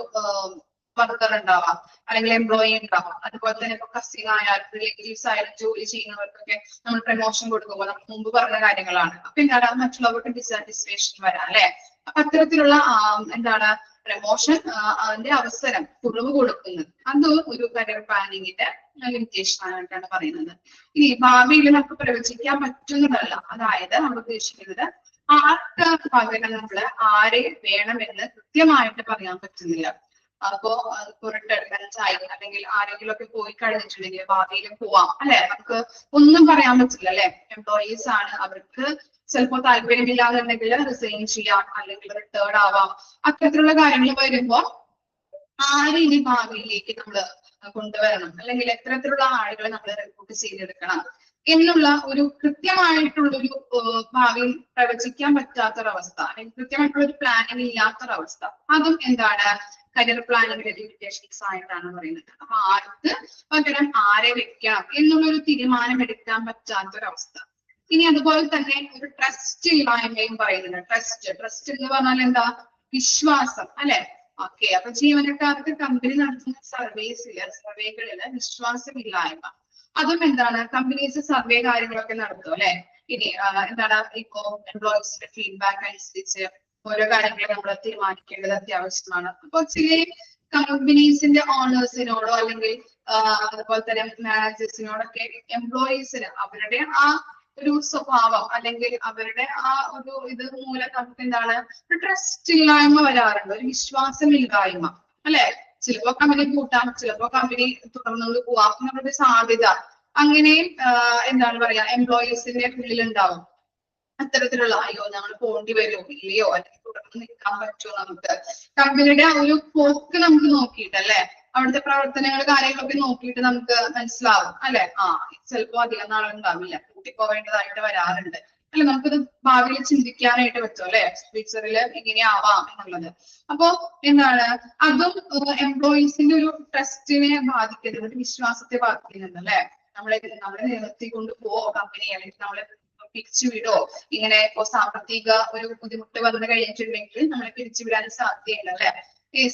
വർക്കർ ഉണ്ടാവാം, അല്ലെങ്കിൽ എംപ്ലോയി ഉണ്ടാവാം. അതുപോലെ തന്നെ ഇപ്പൊ കസിൻ ആയാലും റിലേറ്റീവ്സ് ആയാലും ജോലി ചെയ്യുന്നവർക്കൊക്കെ നമ്മൾ പ്രമോഷൻ കൊടുക്കുമ്പോൾ നമ്മൾ മുമ്പ് പറഞ്ഞ കാര്യങ്ങളാണ്. അപ്പൊ എന്താണ്, മറ്റുള്ളവർക്ക് ഡിസാറ്റിസ്ഫാക്ഷൻ വരാം അല്ലെ. അപ്പൊ അത്തരത്തിലുള്ള എന്താണ് പ്രമോഷൻ അതിന്റെ അവസരം കുറവ് കൊടുക്കുന്നത്, അത് ഒരു കരിയർ പ്ലാനിങ്ങിന്റെ ലിമിറ്റേഷൻ ആയിട്ടാണ് പറയുന്നത്. ഇനി ഭാവിയിൽ നമുക്ക് പ്രവചിക്കാൻ പറ്റുന്നതല്ല, അതായത് നമ്മൾ ഉദ്ദേശിക്കുന്നത് ആർക്ക് പകരം നമ്മള് ആരെ വേണമെന്ന് കൃത്യമായിട്ട് പറയാൻ പറ്റുന്നില്ല. അപ്പോ റിട്ടയർമെന്റ് ആയി അല്ലെങ്കിൽ ആരെങ്കിലും ഒക്കെ പോയി കഴിഞ്ഞിട്ടുണ്ടെങ്കിൽ ഭാവിയിലും പോവാം അല്ലെ, നമുക്ക് ഒന്നും പറയാൻ പറ്റില്ല അല്ലെ. എംപ്ലോയീസ് ആണ്, അവർക്ക് ചിലപ്പോ താല്പര്യമില്ലാന്നുണ്ടെങ്കിൽ റിസൈൻ ചെയ്യാം, അല്ലെങ്കിൽ റിട്ടേർഡ് ആവാം. അത്തരത്തിലുള്ള കാര്യങ്ങൾ വരുമ്പോ ആരെ ഇനി ഭാവിയിലേക്ക് നമ്മൾ കൊണ്ടുവരണം, അല്ലെങ്കിൽ എത്തരത്തിലുള്ള ആളുകളെ നമ്മൾ റിക്രൂട്ട് ചെയ്തെടുക്കണം എന്നുള്ള ഒരു കൃത്യമായിട്ടുള്ള ഒരു ഭാവിയിൽ പ്രവചിക്കാൻ പറ്റാത്തൊരവസ്ഥ, അല്ലെങ്കിൽ കൃത്യമായിട്ടുള്ള ഒരു പ്ലാനിങ് ഇല്ലാത്തൊരവസ്ഥ, അതും എന്താണ് കരിയർ പ്ലാനിങ്ങിന്റെ ലിമിറ്റേഷൻസ് ആയിട്ടാണ് പറയുന്നത്. അപ്പൊ ആർക്ക് പകരം ആരെ വെക്കണം എന്നുള്ളൊരു തീരുമാനം എടുക്കാൻ പറ്റാത്തൊരവസ്ഥ. ഇനി അതുപോലെ തന്നെ ഒരു ട്രസ്റ്റ് ഇല്ലായ്മയും പറയുന്നുണ്ട്. ട്രസ്റ്റ് എന്ന് പറഞ്ഞാൽ എന്താ, വിശ്വാസം അല്ലെ. ഓക്കെ, അപ്പൊ ജീവനക്കാർക്ക് കമ്പനി നടത്തുന്ന സർവേകളില് വിശ്വാസമില്ലായ്മ, അതും എന്താണ്, കമ്പനീസ് സർവേ കാര്യങ്ങളൊക്കെ നടത്തും അല്ലെ. ഇനി എന്താണ്, ഇപ്പോ എംപ്ലോയീസിന്റെ ഫീഡ്ബാക്ക് അനുസരിച്ച് ഓരോ കാര്യങ്ങളും നമ്മൾ തീരുമാനിക്കേണ്ടത് അത്യാവശ്യമാണ്. അപ്പൊ ചില കമ്പനീസിന്റെ ഓണേഴ്സിനോടോ അല്ലെങ്കിൽ അതുപോലെ തന്നെ മാനേജേഴ്സിനോടൊക്കെ എംപ്ലോയീസിന് അവരുടെ ആ ഒരു സ്വഭാവം അല്ലെങ്കിൽ അവരുടെ ആ ഒരു ഇത് മൂലം നമുക്ക് എന്താണ് ഒരു ട്രസ്റ്റ് ഇല്ലായ്മ വരാറുണ്ട്, ഒരു വിശ്വാസമില്ലായ്മ അല്ലെ. ചിലപ്പോ കമ്പനി കൂട്ടാം, ചിലപ്പോ കമ്പനി തുടർന്നുകൊണ്ട് പോവാം എന്നുള്ളൊരു സാധ്യത അങ്ങനെയും എന്താണ് പറയാ എംപ്ലോയീസിന്റെ ഉള്ളിൽ ഉണ്ടാവും. അത്തരത്തിലുള്ള അയ്യോ ഞങ്ങൾ പോകേണ്ടി വരുമോ ഇല്ലയോ, അല്ലെങ്കിൽ തുടർന്ന് നിൽക്കാൻ പറ്റുമോ, നമുക്ക് കമ്പനിയുടെ ആ ഒരു പോക്ക് നമുക്ക് നോക്കിയിട്ടല്ലേ, അവിടുത്തെ പ്രവർത്തനങ്ങൾ കാര്യങ്ങളൊക്കെ നോക്കിയിട്ട് നമുക്ക് മനസ്സിലാവും അല്ലെ. ചിലപ്പോ അധികം നാളുണ്ടാവില്ല, കൂട്ടിപ്പോവേണ്ടതായിട്ട് വരാറുണ്ട് അല്ലെ. നമുക്കത് ഭാവിയിൽ ചിന്തിക്കാനായിട്ട് പറ്റും അല്ലെ, ഫ്യൂച്ചറിൽ എങ്ങനെയാവാം എന്നുള്ളത്. അപ്പോ എന്താണ്, അതും എംപ്ലോയീസിന്റെ ഒരു ട്രസ്റ്റിനെ ബാധിക്കുന്നത്, ഒരു വിശ്വാസത്തെ ബാധിക്കുന്നുണ്ട് അല്ലെ. നമ്മളെ നിലനിർത്തിക്കൊണ്ട് പോവോ കമ്പനി, അല്ലെങ്കിൽ നമ്മളെ പിരിച്ചുവിടോ, ഇങ്ങനെ ഇപ്പോ സാമ്പത്തിക ഒരു ബുദ്ധിമുട്ട് വന്നു കഴിഞ്ഞിട്ടുണ്ടെങ്കിൽ നമ്മളെ പിരിച്ചുവിടാൻ സാധ്യതയുണ്ട് അല്ലെ.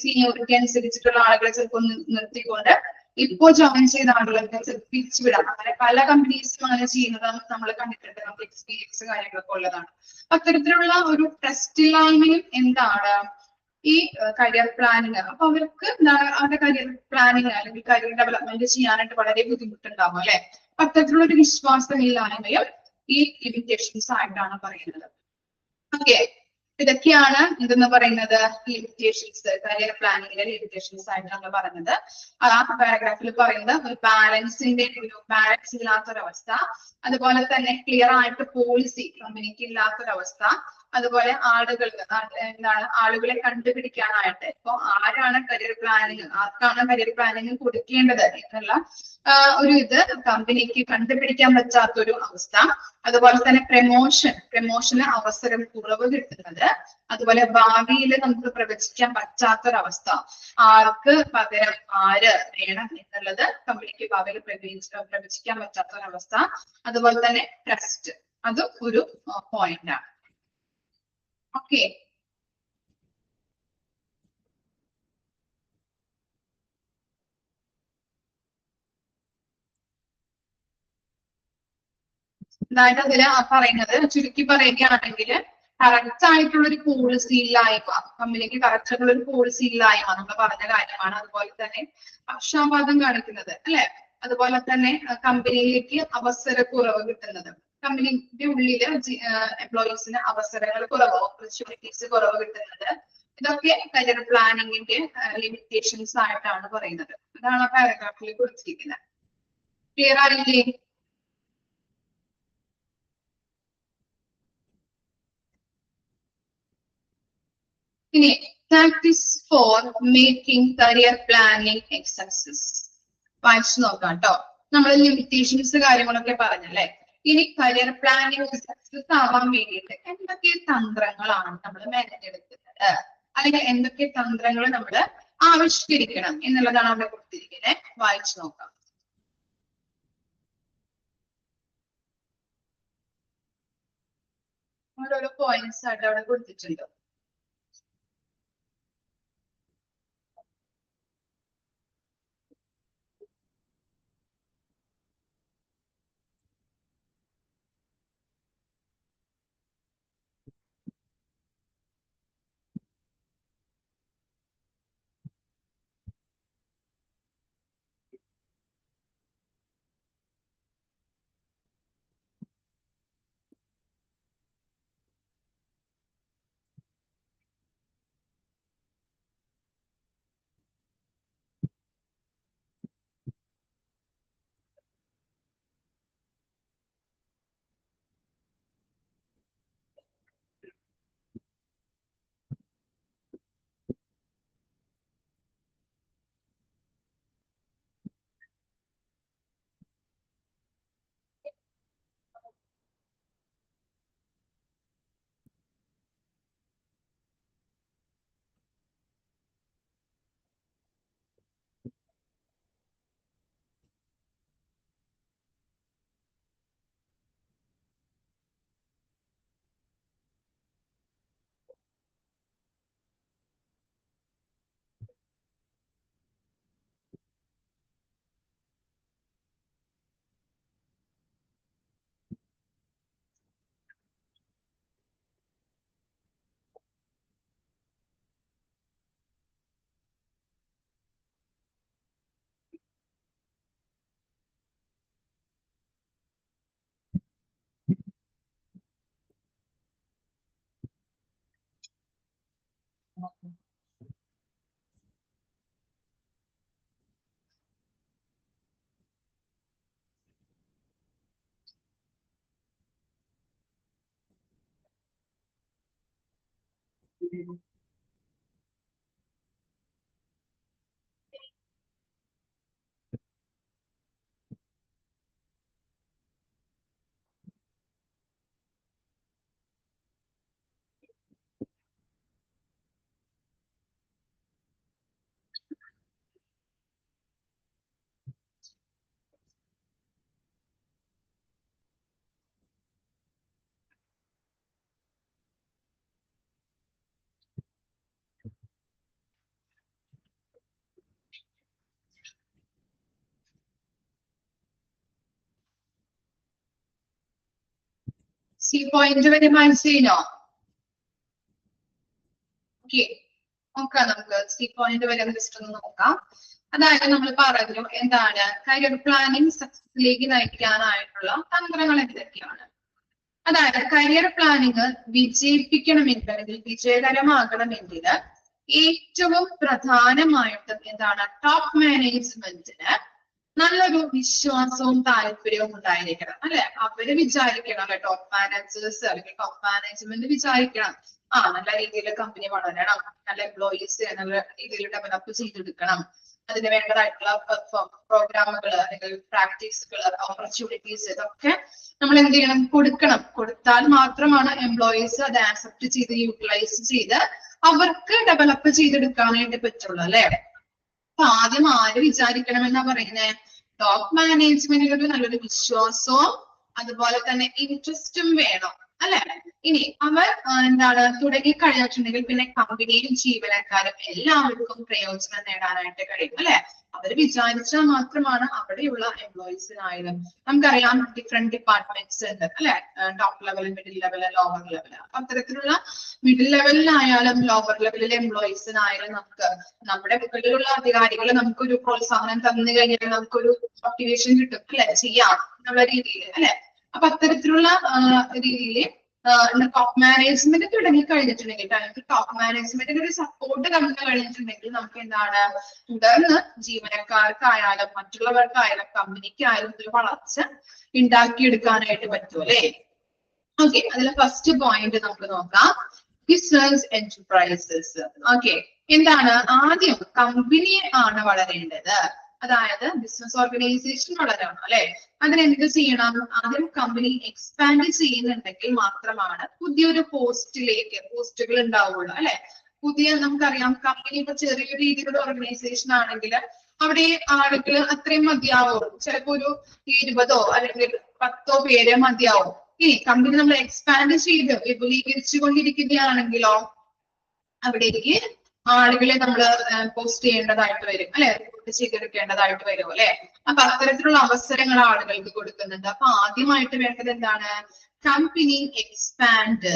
സീനിയോറിറ്റി അനുസരിച്ചിട്ടുള്ള ആളുകളെ ചിലപ്പോൾ നിർത്തിക്കൊണ്ട് ഇപ്പോ ജോയിൻ ചെയ്ത ആളുകൾക്ക് പിരിച്ചുവിടാം. അങ്ങനെ പല കമ്പനീസും അങ്ങനെ ചെയ്യുന്നത് നമ്മൾ കണ്ടിട്ടുണ്ട്, നമുക്ക് എക്സ്പീരിയൻസ് കാര്യങ്ങളൊക്കെ ഉള്ളതാണ്. അത്തരത്തിലുള്ള ഒരു ട്രസ്റ്റ് ഇല്ലായ്മയും എന്താണ് ഈ കരിയർ പ്ലാനിങ്. അപ്പൊ അവർക്ക് എന്താണ് അവരുടെ കരിയർ പ്ലാനിങ് അല്ലെങ്കിൽ കരിയർ ഡെവലപ്മെന്റ് ചെയ്യാനായിട്ട് വളരെ ബുദ്ധിമുട്ടുണ്ടാവും അല്ലെ. അത്തരത്തിലുള്ള ഒരു വിശ്വാസമില്ലായ്മയും ഈ ലിമിറ്റേഷൻസ് ആയിട്ടാണ് പറയുന്നത്. ഓക്കെ, ഇതൊക്കെയാണ് എന്തെന്ന് പറയുന്നത് ലിമിറ്റേഷൻസ്, കരിയർ പ്ലാനിങ്ങിന്റെ ലിമിറ്റേഷൻസ് ആയിട്ട് നമ്മൾ പറഞ്ഞത്. ആ പാരഗ്രാഫിൽ പറയുന്നത് ഒരു ബാലൻസിന്റെ ബാലൻസ് ഇല്ലാത്തൊരവസ്ഥ, അതുപോലെ തന്നെ ക്ലിയർ ആയിട്ട് പോളിസി കമ്പനിക്ക് ഇല്ലാത്തൊരവസ്ഥ, അതുപോലെ ആളുകളെ കണ്ടുപിടിക്കാനായിട്ട് ഇപ്പൊ ആരാണ് കരിയർ പ്ലാനിങ്, ആർക്കാണ് കരിയർ പ്ലാനിങ് കൊടുക്കേണ്ടത് എന്നുള്ള ഒരു ഇത് കമ്പനിക്ക് കണ്ടുപിടിക്കാൻ പറ്റാത്തൊരു അവസ്ഥ, അതുപോലെ തന്നെ പ്രമോഷന് അവസരം കുറവ് കിട്ടുന്നത്, അതുപോലെ ഭാവിയിൽ നമുക്ക് പ്രവചിക്കാൻ പറ്റാത്തൊരവസ്ഥ, ആർക്ക് പകരം ആര് വേണം എന്നുള്ളത് കമ്പനിക്ക് ഭാവിയിൽ പ്രവചിക്കാൻ പറ്റാത്തൊരവസ്ഥ, അതുപോലെ തന്നെ ട്രസ്റ്റ്, അതും ഒരു പോയിന്റ് ആണ്. ഓക്കെ, അതായത് അതില് പറയുന്നത് ചുരുക്കി പറയുകയാണെങ്കിൽ കറക്റ്റ് ആയിട്ടുള്ള ഒരു പോളിസി ഇല്ലായ്മ, കമ്പനിക്ക് കറക്റ്റ് ആയിട്ടുള്ള ഒരു പോളിസി ഇല്ലായ്മ നമ്മൾ പറഞ്ഞ കാര്യമാണ്. അതുപോലെ തന്നെ പക്ഷാപാതം കാണിക്കുന്നത് അല്ലെ, അതുപോലെ തന്നെ കമ്പനിയിലേക്ക് അവസരക്കുറവ് കിട്ടുന്നത്, കമ്പനിയുടെ ഉള്ളില് എംപ്ലോയീസിന് അവസരങ്ങൾ കുറവ്, ഓപ്പർച്യൂണിറ്റീസ് കുറവ് കിട്ടുന്നത്, ഇതൊക്കെ കരിയർ പ്ലാനിങ്ങിന്റെ ലിമിറ്റേഷൻസ് ആയിട്ടാണ് പറയുന്നത്. അതാണ് ആ പാരഗ്രാഫിൽ കൊടുത്തിരിക്കുന്നത്. ക്ലിയർ ആയില്ലേ? ഇനി practice for making career planning exercises വായിച്ചു നോക്കാം കേട്ടോ. നമ്മൾ ലിമിറ്റേഷൻസ് കാര്യങ്ങളൊക്കെ പറഞ്ഞല്ലേ. ഇനി കരിയർ പ്ലാനിങ് സക്സസ് ആവാൻ വേണ്ടിയിട്ട് എന്തൊക്കെ തന്ത്രങ്ങളാണ് നമ്മൾ മെനഞ്ഞെടുക്കുന്നത്, അല്ലെങ്കിൽ എന്തൊക്കെ തന്ത്രങ്ങൾ നമ്മൾ ആവിഷ്കരിക്കണം എന്നുള്ളതാണ് അവിടെ കൊടുത്തിരിക്കുന്നത്. വായിച്ചു നോക്കാം. ഓരോരോ പോയിന്റ്സ് ആയിട്ട് അവിടെ കൊടുത്തിട്ടുണ്ട്. സി പോയിന്റ് വരെ മനസ്സിലോ? ഓക്കെ, നോക്കാം നമുക്ക് സി പോയിന്റ് വരെ ജസ്റ്റ് ഒന്ന് നോക്കാം. അതായത് നമ്മൾ പറഞ്ഞു എന്താണ് കരിയർ പ്ലാനിങ് സക്സസിലേക്ക് നയിക്കാനായിട്ടുള്ള തന്ത്രങ്ങൾ എന്തൊക്കെയാണ്. അതായത് കരിയർ പ്ലാനിങ് വിജയിപ്പിക്കണമെങ്കിൽ അല്ലെങ്കിൽ വിജയകരമാകണമെങ്കിൽ ഏറ്റവും പ്രധാനമായിട്ടും എന്താണ് ടോപ്പ് മാനേജ്മെന്റിന് നല്ലൊരു വിശ്വാസവും താല്പര്യവും ഉണ്ടായിരിക്കണം അല്ലെ. അവര് വിചാരിക്കണം അല്ലെ, ടോപ്പ് മാനേജേഴ്സ് അല്ലെങ്കിൽ ടോപ്പ് മാനേജ്മെന്റ് വിചാരിക്കണം നല്ല രീതിയിൽ കമ്പനി വളരണം, നല്ല എംപ്ലോയീസ് നല്ല രീതിയിൽ ഡെവലപ്പ് ചെയ്തെടുക്കണം, അതിന് വേണ്ടതായിട്ടുള്ള പ്രോഗ്രാമുകൾ അല്ലെങ്കിൽ പ്രാക്ടീസുകൾ ഓപ്പർച്യൂണിറ്റീസ് ഇതൊക്കെ നമ്മൾ എന്ത് ചെയ്യണം, കൊടുത്താൽ മാത്രമാണ് എംപ്ലോയീസ് അത് ആക്സെപ്റ്റ് ചെയ്ത് യൂട്ടിലൈസ് ചെയ്ത് അവർക്ക് ഡെവലപ്പ് ചെയ്തെടുക്കാനായിട്ട് പറ്റുള്ളൂ അല്ലെ. അപ്പൊ ആദ്യം ആര് വിചാരിക്കണം എന്നാ പറയുന്നത്, ടോപ്പ് മാനേജ്മെന്റിൽ ഒരു നല്ലൊരു വിശ്വാസവും അതുപോലെ തന്നെ ഇൻട്രസ്റ്റും വേണം അല്ലെ. ഇനി അവർ എന്താണ് തുടങ്ങി കഴിഞ്ഞിട്ടുണ്ടെങ്കിൽ പിന്നെ കമ്പനിയും ജീവനക്കാരും എല്ലാവർക്കും പ്രയോജനം നേടാനായിട്ട് കഴിയും അല്ലെ. അവർ വിചാരിച്ചാൽ മാത്രമാണ് അവിടെയുള്ള എംപ്ലോയീസിനായാലും, നമുക്കറിയാം ഡിഫറെന്റ് ഡിപ്പാർട്ട്മെന്റ്സ് ഉണ്ട് അല്ലെ, top level, middle level, lower level. അപ്പൊ അത്തരത്തിലുള്ള മിഡിൽ ലെവലിനായാലും ലോവർ ലെവലിലെ എംപ്ലോയീസിനായാലും നമുക്ക് നമ്മുടെ മുകളിലുള്ള അധികാരികൾ നമുക്കൊരു പ്രോത്സാഹനം തന്നു കഴിഞ്ഞാൽ നമുക്കൊരു മോട്ടിവേഷൻ കിട്ടും അല്ലെ, ചെയ്യാം എന്നുള്ള രീതിയിൽ അല്ലെ. അപ്പൊ അത്തരത്തിലുള്ള രീതിയിൽ ടോപ്പ് മാനേജ്മെന്റ് തുടങ്ങി കഴിഞ്ഞിട്ടുണ്ടെങ്കിൽ, ടോപ്പ് മാനേജ്മെന്റിന് ഒരു സപ്പോർട്ട് തന്നു കഴിഞ്ഞിട്ടുണ്ടെങ്കിൽ നമുക്ക് എന്താണ് തുടർന്ന് ജീവനക്കാർക്കായാലും മറ്റുള്ളവർക്കായാലും കമ്പനിക്കായാലും ഒരു വളർച്ച ഉണ്ടാക്കിയെടുക്കാനായിട്ട് പറ്റും അല്ലെ. ഓക്കെ, അതിലെ ഫസ്റ്റ് പോയിന്റ് നമുക്ക് നോക്കാം, ബിസിനസ് എന്റർപ്രൈസസ്. ഓക്കെ, എന്താണ് ആദ്യം കമ്പനി ആണ് വളരേണ്ടത്, അതായത് ബിസിനസ് ഓർഗനൈസേഷൻ വളരണം അല്ലെ. അതിനെന്ത് ചെയ്യണം, ആദ്യം കമ്പനി എക്സ്പാൻഡ് ചെയ്യുന്നുണ്ടെങ്കിൽ മാത്രമാണ് പുതിയൊരു പോസ്റ്റുകൾ ഉണ്ടാവുള്ളൂ അല്ലെ. നമുക്കറിയാം കമ്പനി ഇപ്പൊ ചെറിയ രീതിയിലുള്ള ഓർഗനൈസേഷൻ ആണെങ്കിൽ അവിടെ ആളുകൾ അത്രയും മതിയാവുള്ളൂ, ചിലപ്പോ ഒരു 20 അല്ലെങ്കിൽ 10 പേരെ മതിയാവും. ഇനി കമ്പനി നമ്മൾ എക്സ്പാൻഡ് ചെയ്ത് വിപുലീകരിച്ചു കൊണ്ടിരിക്കുകയാണെങ്കിലോ അവിടേക്ക് ആളുകളെ നമ്മൾ പോസ്റ്റ് ചെയ്യേണ്ടതായിട്ട് വരും അല്ലെ, റിക്രൂട്ട് ചെയ്തെടുക്കേണ്ടതായിട്ട് വരും അല്ലെ. അപ്പൊ അത്തരത്തിലുള്ള അവസരങ്ങൾ ആളുകൾക്ക് കൊടുക്കുന്നുണ്ട്. അപ്പൊ ആദ്യമായിട്ട് വേണ്ടത് എന്താണ്, കമ്പനി എക്സ്പാൻഡ്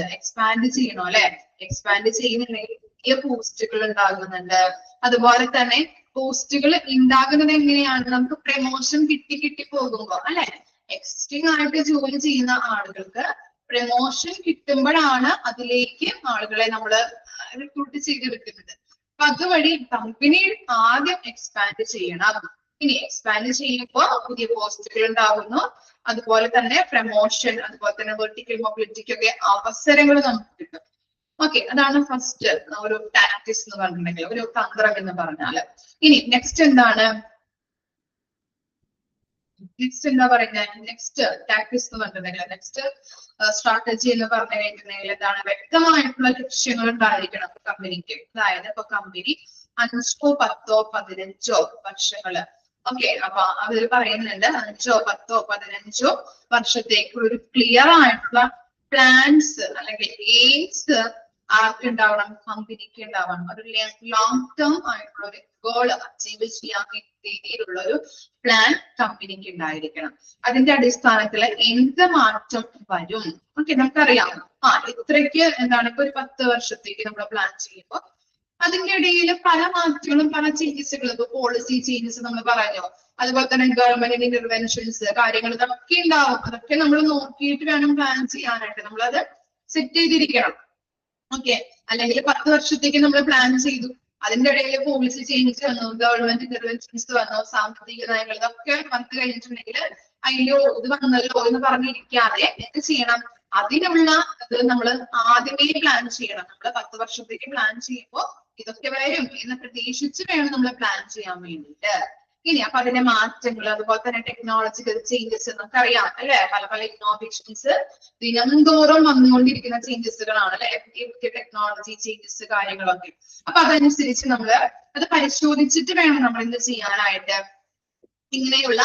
ചെയ്യണം അല്ലെ. എക്സ്പാൻഡ് ചെയ്യുന്നുണ്ടെങ്കിൽ പുതിയ പോസ്റ്റുകൾ ഉണ്ടാകുന്നുണ്ട്. അതുപോലെ തന്നെ പോസ്റ്റുകൾ ഉണ്ടാകുന്നത് എങ്ങനെയാണ്, നമുക്ക് പ്രമോഷൻ കിട്ടി പോകുമ്പോ അല്ലെ. എക്സിസ്റ്റിംഗ് ആയിട്ട് ജോലി ചെയ്യുന്ന ആളുകൾക്ക് പ്രമോഷൻ കിട്ടുമ്പോഴാണ് അതിലേക്ക് ആളുകളെ നമ്മൾ റിക്രൂട്ട് ചെയ്തെടുക്കുന്നത്. അപ്പൊ അതുവഴി കമ്പനി ആദ്യം എക്സ്പാൻഡ് ചെയ്യണം. ഇനി എക്സ്പാൻഡ് ചെയ്യുമ്പോൾ പുതിയ പോസ്റ്റുകൾ ഉണ്ടാകുന്നു, അതുപോലെ തന്നെ പ്രമോഷൻ, അതുപോലെ തന്നെ വെർട്ടിക്കൽ മൊബിലിറ്റിക്കൊക്കെ അവസരങ്ങൾ നമുക്ക് കിട്ടും. ഓക്കെ, അതാണ് ഫസ്റ്റ് ഒരു ടാക്ടിക്സ് എന്ന് പറഞ്ഞിട്ടുണ്ടെങ്കിൽ, ഒരു തന്ത്രം എന്ന് പറഞ്ഞാല്. ഇനി നെക്സ്റ്റ് എന്താണ്, എന്താ പറയുന്നത്, നെക്സ്റ്റ് ടാക്ടിക്സ് എന്ന് പറഞ്ഞിട്ടുണ്ടെങ്കിൽ, നെക്സ്റ്റ് സ്ട്രാറ്റജി എന്ന് പറഞ്ഞു കഴിഞ്ഞിട്ടുണ്ടെങ്കിൽ എന്താണ്, വ്യക്തമായിട്ടുള്ള ലക്ഷ്യങ്ങൾ ഉണ്ടായിരിക്കണം കമ്പനിക്ക്. അതായത് ഇപ്പൊ കമ്പനി 5, 10, 15 വർഷങ്ങള്, ഓക്കെ, അപ്പൊ അവര് പറയുന്നുണ്ട് 5, 10, 15 വർഷത്തേക്ക് ഒരു ക്ലിയർ ആയിട്ടുള്ള പ്ലാൻസ് അല്ലെങ്കിൽ എയിംസ് ആർക്കുണ്ടാവണം, കമ്പനിക്ക് ഉണ്ടാവണം. ഒരു ലോങ് ടേം ആയിട്ടുള്ള ഒരു ഗോൾ അച്ചീവ് ചെയ്യാൻ രീതിയിലുള്ള ഒരു പ്ലാൻ കമ്പനിക്ക് ഉണ്ടായിരിക്കണം. അതിന്റെ അടിസ്ഥാനത്തിൽ എന്ത് മാറ്റം വരും, ഓക്കെ, നമുക്കറിയാം ഇത്രയ്ക്ക് എന്താണ് ഇപ്പൊ ഒരു 10 വർഷത്തേക്ക് നമ്മൾ പ്ലാൻ ചെയ്യുമ്പോൾ അതിന്റെ ഇടയിൽ പല മാറ്റങ്ങളും പല ചേഞ്ചസുകളും, ഇപ്പൊ പോളിസി ചേഞ്ചസ് നമ്മൾ പറഞ്ഞോ, അതുപോലെ തന്നെ ഗവൺമെന്റിന്റെ ഇന്റർവെൻഷൻസ് കാര്യങ്ങൾ ഇതൊക്കെ ഉണ്ടാവും. അതൊക്കെ നമ്മൾ നോക്കിയിട്ട് വേണം പ്ലാൻ ചെയ്യാനായിട്ട്, നമ്മളത് സെറ്റ് ചെയ്തിരിക്കണം. ഓക്കെ, അല്ലെങ്കിൽ 10 വർഷത്തേക്ക് നമ്മൾ പ്ലാൻ ചെയ്തു, അതിന്റെ ഇടയിൽ പോളിസി ചേഞ്ച് വന്നു, ഗവൺമെന്റ് ഇന്റർവെൻഷൻസ് വന്നു, സാമ്പത്തിക നയങ്ങൾ ഇതൊക്കെ വന്നു കഴിഞ്ഞിട്ടുണ്ടെങ്കിൽ അയ്യോ ഇത് വന്നല്ലോ എന്ന് പറഞ്ഞിരിക്കാതെ എന്ത് ചെയ്യണം, അതിനുള്ള ഇത് നമ്മൾ ആദ്യമേ പ്ലാൻ ചെയ്യണം. നമ്മൾ 10 വർഷത്തേക്ക് പ്ലാൻ ചെയ്യുമ്പോൾ ഇതൊക്കെ വരും എന്ന് പ്രതീക്ഷിച്ച് വേണം നമ്മൾ പ്ലാൻ ചെയ്യാൻ വേണ്ടിയിട്ട്. ഇനി അപ്പൊ അതിന്റെ മാറ്റങ്ങൾ, അതുപോലെ തന്നെ ടെക്നോളജിക്കൽ ചേഞ്ചസ് നമുക്കറിയാം അല്ലെ, പല പല ഇന്നോവേഷൻസ് ദിനംതോറും വന്നുകൊണ്ടിരിക്കുന്ന ചേഞ്ചസുകളാണ് അല്ലെ, പുതിയ ടെക്നോളജി ചേഞ്ചസ് കാര്യങ്ങളൊക്കെ. അപ്പൊ അതനുസരിച്ച് നമ്മൾ അത് പരിശോധിച്ചിട്ട് വേണം നമ്മൾ എന്ത് ചെയ്യാനായിട്ട്, ഇങ്ങനെയുള്ള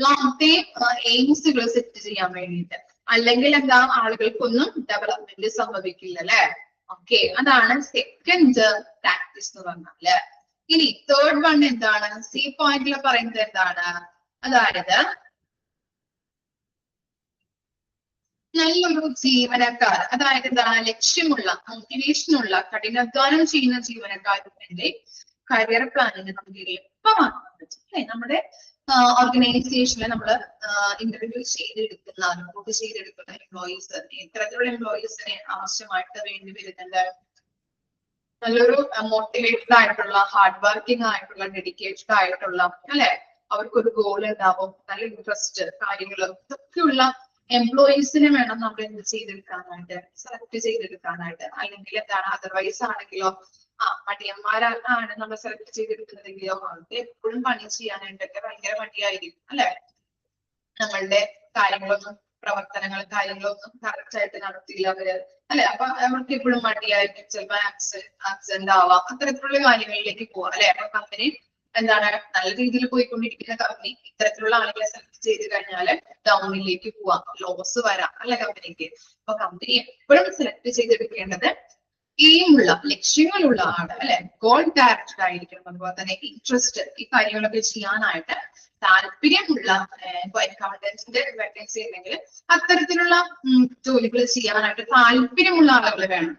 ലോങ് ടേം എയിംസുകൾ സെറ്റ് ചെയ്യാൻ വേണ്ടിയിട്ട്. അല്ലെങ്കിൽ എന്താ, ആളുകൾക്കൊന്നും ഡെവലപ്മെന്റ് സംഭവിക്കില്ല അല്ലെ. ഓക്കെ, അതാണ് സെക്കൻഡ് പ്രാക്ടീസ് എന്ന് പറഞ്ഞാല്. ഇനി തേർഡ് വൺ എന്താണ്, സി പോയിന്റിൽ പറയുന്നത് എന്താണ്, അതായത് നല്ലൊരു ജീവനക്കാർ, അതായത് എന്താണ്, ലക്ഷ്യമുള്ള മോട്ടിവേഷനുള്ള കഠിനാധ്വാനം ചെയ്യുന്ന ജീവനക്കാരുടെ കരിയർ പ്ലാനിങ് നമുക്ക് എളുപ്പമാക്കാൻ പറ്റും അല്ലെ. നമ്മുടെ ഓർഗനൈസേഷനിൽ നമ്മൾ ഇന്റർവ്യൂ ചെയ്തെടുക്കുന്ന റിക്രൂട്ട് ചെയ്തെടുക്കുന്ന എംപ്ലോയീസ്, ഇത്തരത്തിലുള്ള എംപ്ലോയീസിനെ ആവശ്യമായിട്ട് വേണ്ടി വരുന്നുണ്ട് നല്ലൊരു മോട്ടിവേറ്റഡ് ആയിട്ടുള്ള, ഹാർഡ് വർക്കിംഗ് ആയിട്ടുള്ള, ഡെഡിക്കേറ്റഡ് ആയിട്ടുള്ള, അല്ലെ, അവർക്കൊരു ഗോൾ ഉണ്ടാവും, നല്ല ഇൻട്രസ്റ്റ് കാര്യങ്ങളും ഇതൊക്കെയുള്ള എംപ്ലോയീസിനെ വേണം നമ്മൾ എന്ത് ചെയ്തെടുക്കാനായിട്ട്, സെലക്ട് ചെയ്തെടുക്കാനായിട്ട്. അല്ലെങ്കിൽ എന്താണ്, അതർവൈസ് ആണെങ്കിലോ മടിയന്മാരാണ് നമ്മൾ സെലക്ട് ചെയ്തെടുക്കുന്നതെങ്കിലോ അവർക്ക് എപ്പോഴും പണി ചെയ്യാനായിട്ടൊക്കെ ഭയങ്കര മടിയായിരിക്കും, അല്ലെ, നമ്മളുടെ കാര്യങ്ങളൊന്നും കാര്യങ്ങളൊന്നും കറക്റ്റ് ആയിട്ട് നടത്തില്ല അവര്, അല്ലെ, അപ്പൊ അവർക്ക് എപ്പോഴും മടിയായിരിക്കും, ചിലപ്പോൾ ആക്സിഡന്റ് ആവാം, അത്തരത്തിലുള്ള കാര്യങ്ങളിലേക്ക് പോവാം, അല്ലെ. അപ്പൊ കമ്പനി എന്താണ്, നല്ല രീതിയിൽ പോയിക്കൊണ്ടിരിക്കുന്ന കമ്പനി ഇത്തരത്തിലുള്ള ആളുകളെ സെലക്ട് ചെയ്ത് കഴിഞ്ഞാൽ ഡൗണിലേക്ക് പോവാം, ലോസ് വരാം, അല്ലെ കമ്പനിക്ക്. അപ്പൊ കമ്പനി എപ്പോഴും സെലക്ട് ചെയ്തെടുക്കേണ്ടത് എയിമുള്ള, ലക്ഷ്യങ്ങളുള്ള ആള്, അല്ലെ, ഗോൾ ഡയറക്റ്റഡ് ആയിരിക്കണം. അതുപോലെ തന്നെ ഇൻട്രസ്റ്റ്, ഈ കാര്യങ്ങളൊക്കെ ചെയ്യാനായിട്ട് താല്പര്യമുള്ള, ഇപ്പൊ അക്കൗണ്ടന്റിന്റെ വേക്കൻസി ഉണ്ടെങ്കിൽ അത്തരത്തിലുള്ള ജോലികൾ ചെയ്യാനായിട്ട് താല്പര്യമുള്ള ആളുകൾ വേണം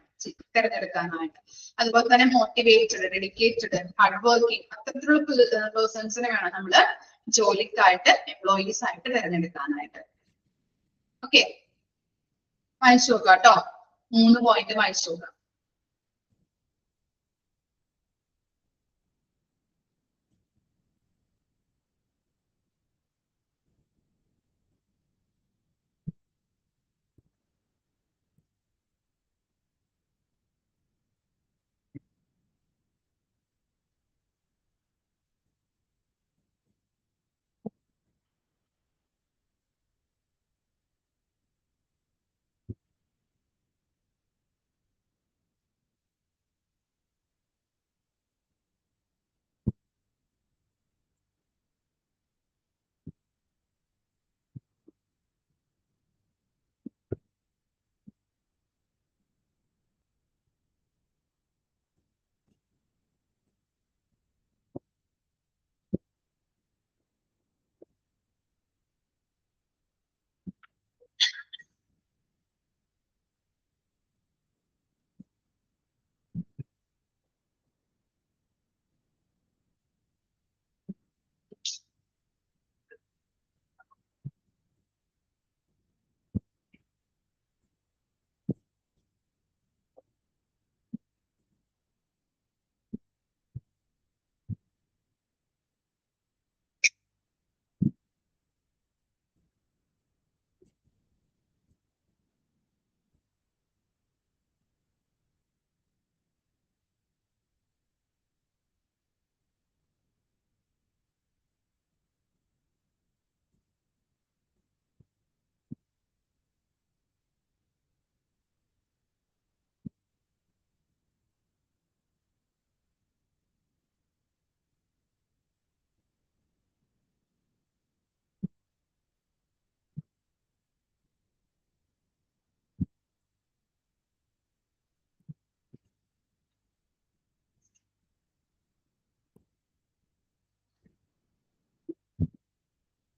തിരഞ്ഞെടുക്കാനായിട്ട്. അതുപോലെ തന്നെ മോട്ടിവേറ്റഡ്, ഡെഡിക്കേറ്റഡ്, ഹാർഡ് വർക്കിംഗ്, അത്തരത്തിലുള്ള പേഴ്സൺസിനെ വേണം നമ്മള് ജോലിക്കായിട്ട്, എംപ്ലോയീസ് ആയിട്ട് തിരഞ്ഞെടുക്കാനായിട്ട്. ഓക്കെ, വായിച്ചു നോക്കാം കേട്ടോ, 3 പോയിന്റ് വായിച്ചു നോക്കാം.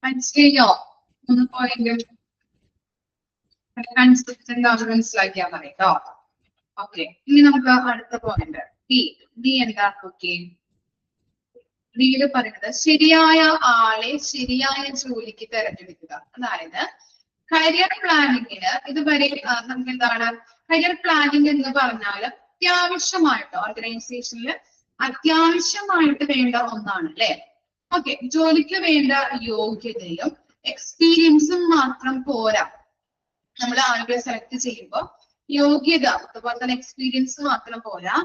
മനസ്സിലായോ? 3 പോയിന്റ് കൺസിസ്റ്റന്റ് ആണ്, മനസ്സിലാക്കിയാൽ മതി കേട്ടോ. ഓക്കെ, ഇനി നമുക്ക് അടുത്ത പോയിന്റ് ഡി എന്താ നോക്കി. ഡിയിൽ പറയുന്നത് ശരിയായ ആളെ ശരിയായ ജോലിക്ക് തിരഞ്ഞെടുക്കുക. അതായത് കരിയർ പ്ലാനിങ്ങിന് ഇതുവരെ നമുക്ക് എന്താണ്, കരിയർ പ്ലാനിങ് എന്ന് പറഞ്ഞാൽ അത്യാവശ്യമായിട്ട് ഓർഗനൈസേഷനിൽ അത്യാവശ്യമായിട്ട് വേണ്ട ഒന്നാണ്, അല്ലെ. ഓക്കെ, ജോലിക്ക് വേണ്ട യോഗ്യതയും എക്സ്പീരിയൻസും മാത്രം പോരാ. നമ്മൾ ആളുകളെ സെലക്ട് ചെയ്യുമ്പോൾ യോഗ്യത അതുപോലെ തന്നെ എക്സ്പീരിയൻസ് മാത്രം പോരാ,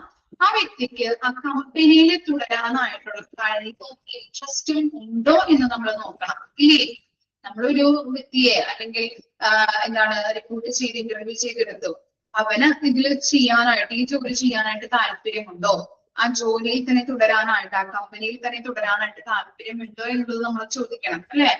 ആ വ്യക്തിക്ക് ആ കമ്പനിയിൽ തുടരാനായിട്ടുള്ള കഴിവും ഇൻട്രസ്റ്റും ഉണ്ടോ എന്ന് നമ്മൾ നോക്കണം, ഇല്ലേ. നമ്മളൊരു വ്യക്തിയെ അല്ലെങ്കിൽ എന്താണ് റിക്രൂട്ട് ചെയ്ത് ഇന്റർവ്യൂ ചെയ്തെടുത്തു, അവന് ഇതിൽ ചെയ്യാനായിട്ട്, ഈ ജോലി ചെയ്യാനായിട്ട് താല്പര്യമുണ്ടോ, ആ ജോലിയിൽ തന്നെ തുടരാനായിട്ട്, ആ കമ്പനിയിൽ തന്നെ തുടരാനായിട്ട് താല്പര്യമുണ്ടോ എന്നുള്ളത് നമ്മൾ ചോദിക്കണം, അല്ലെ.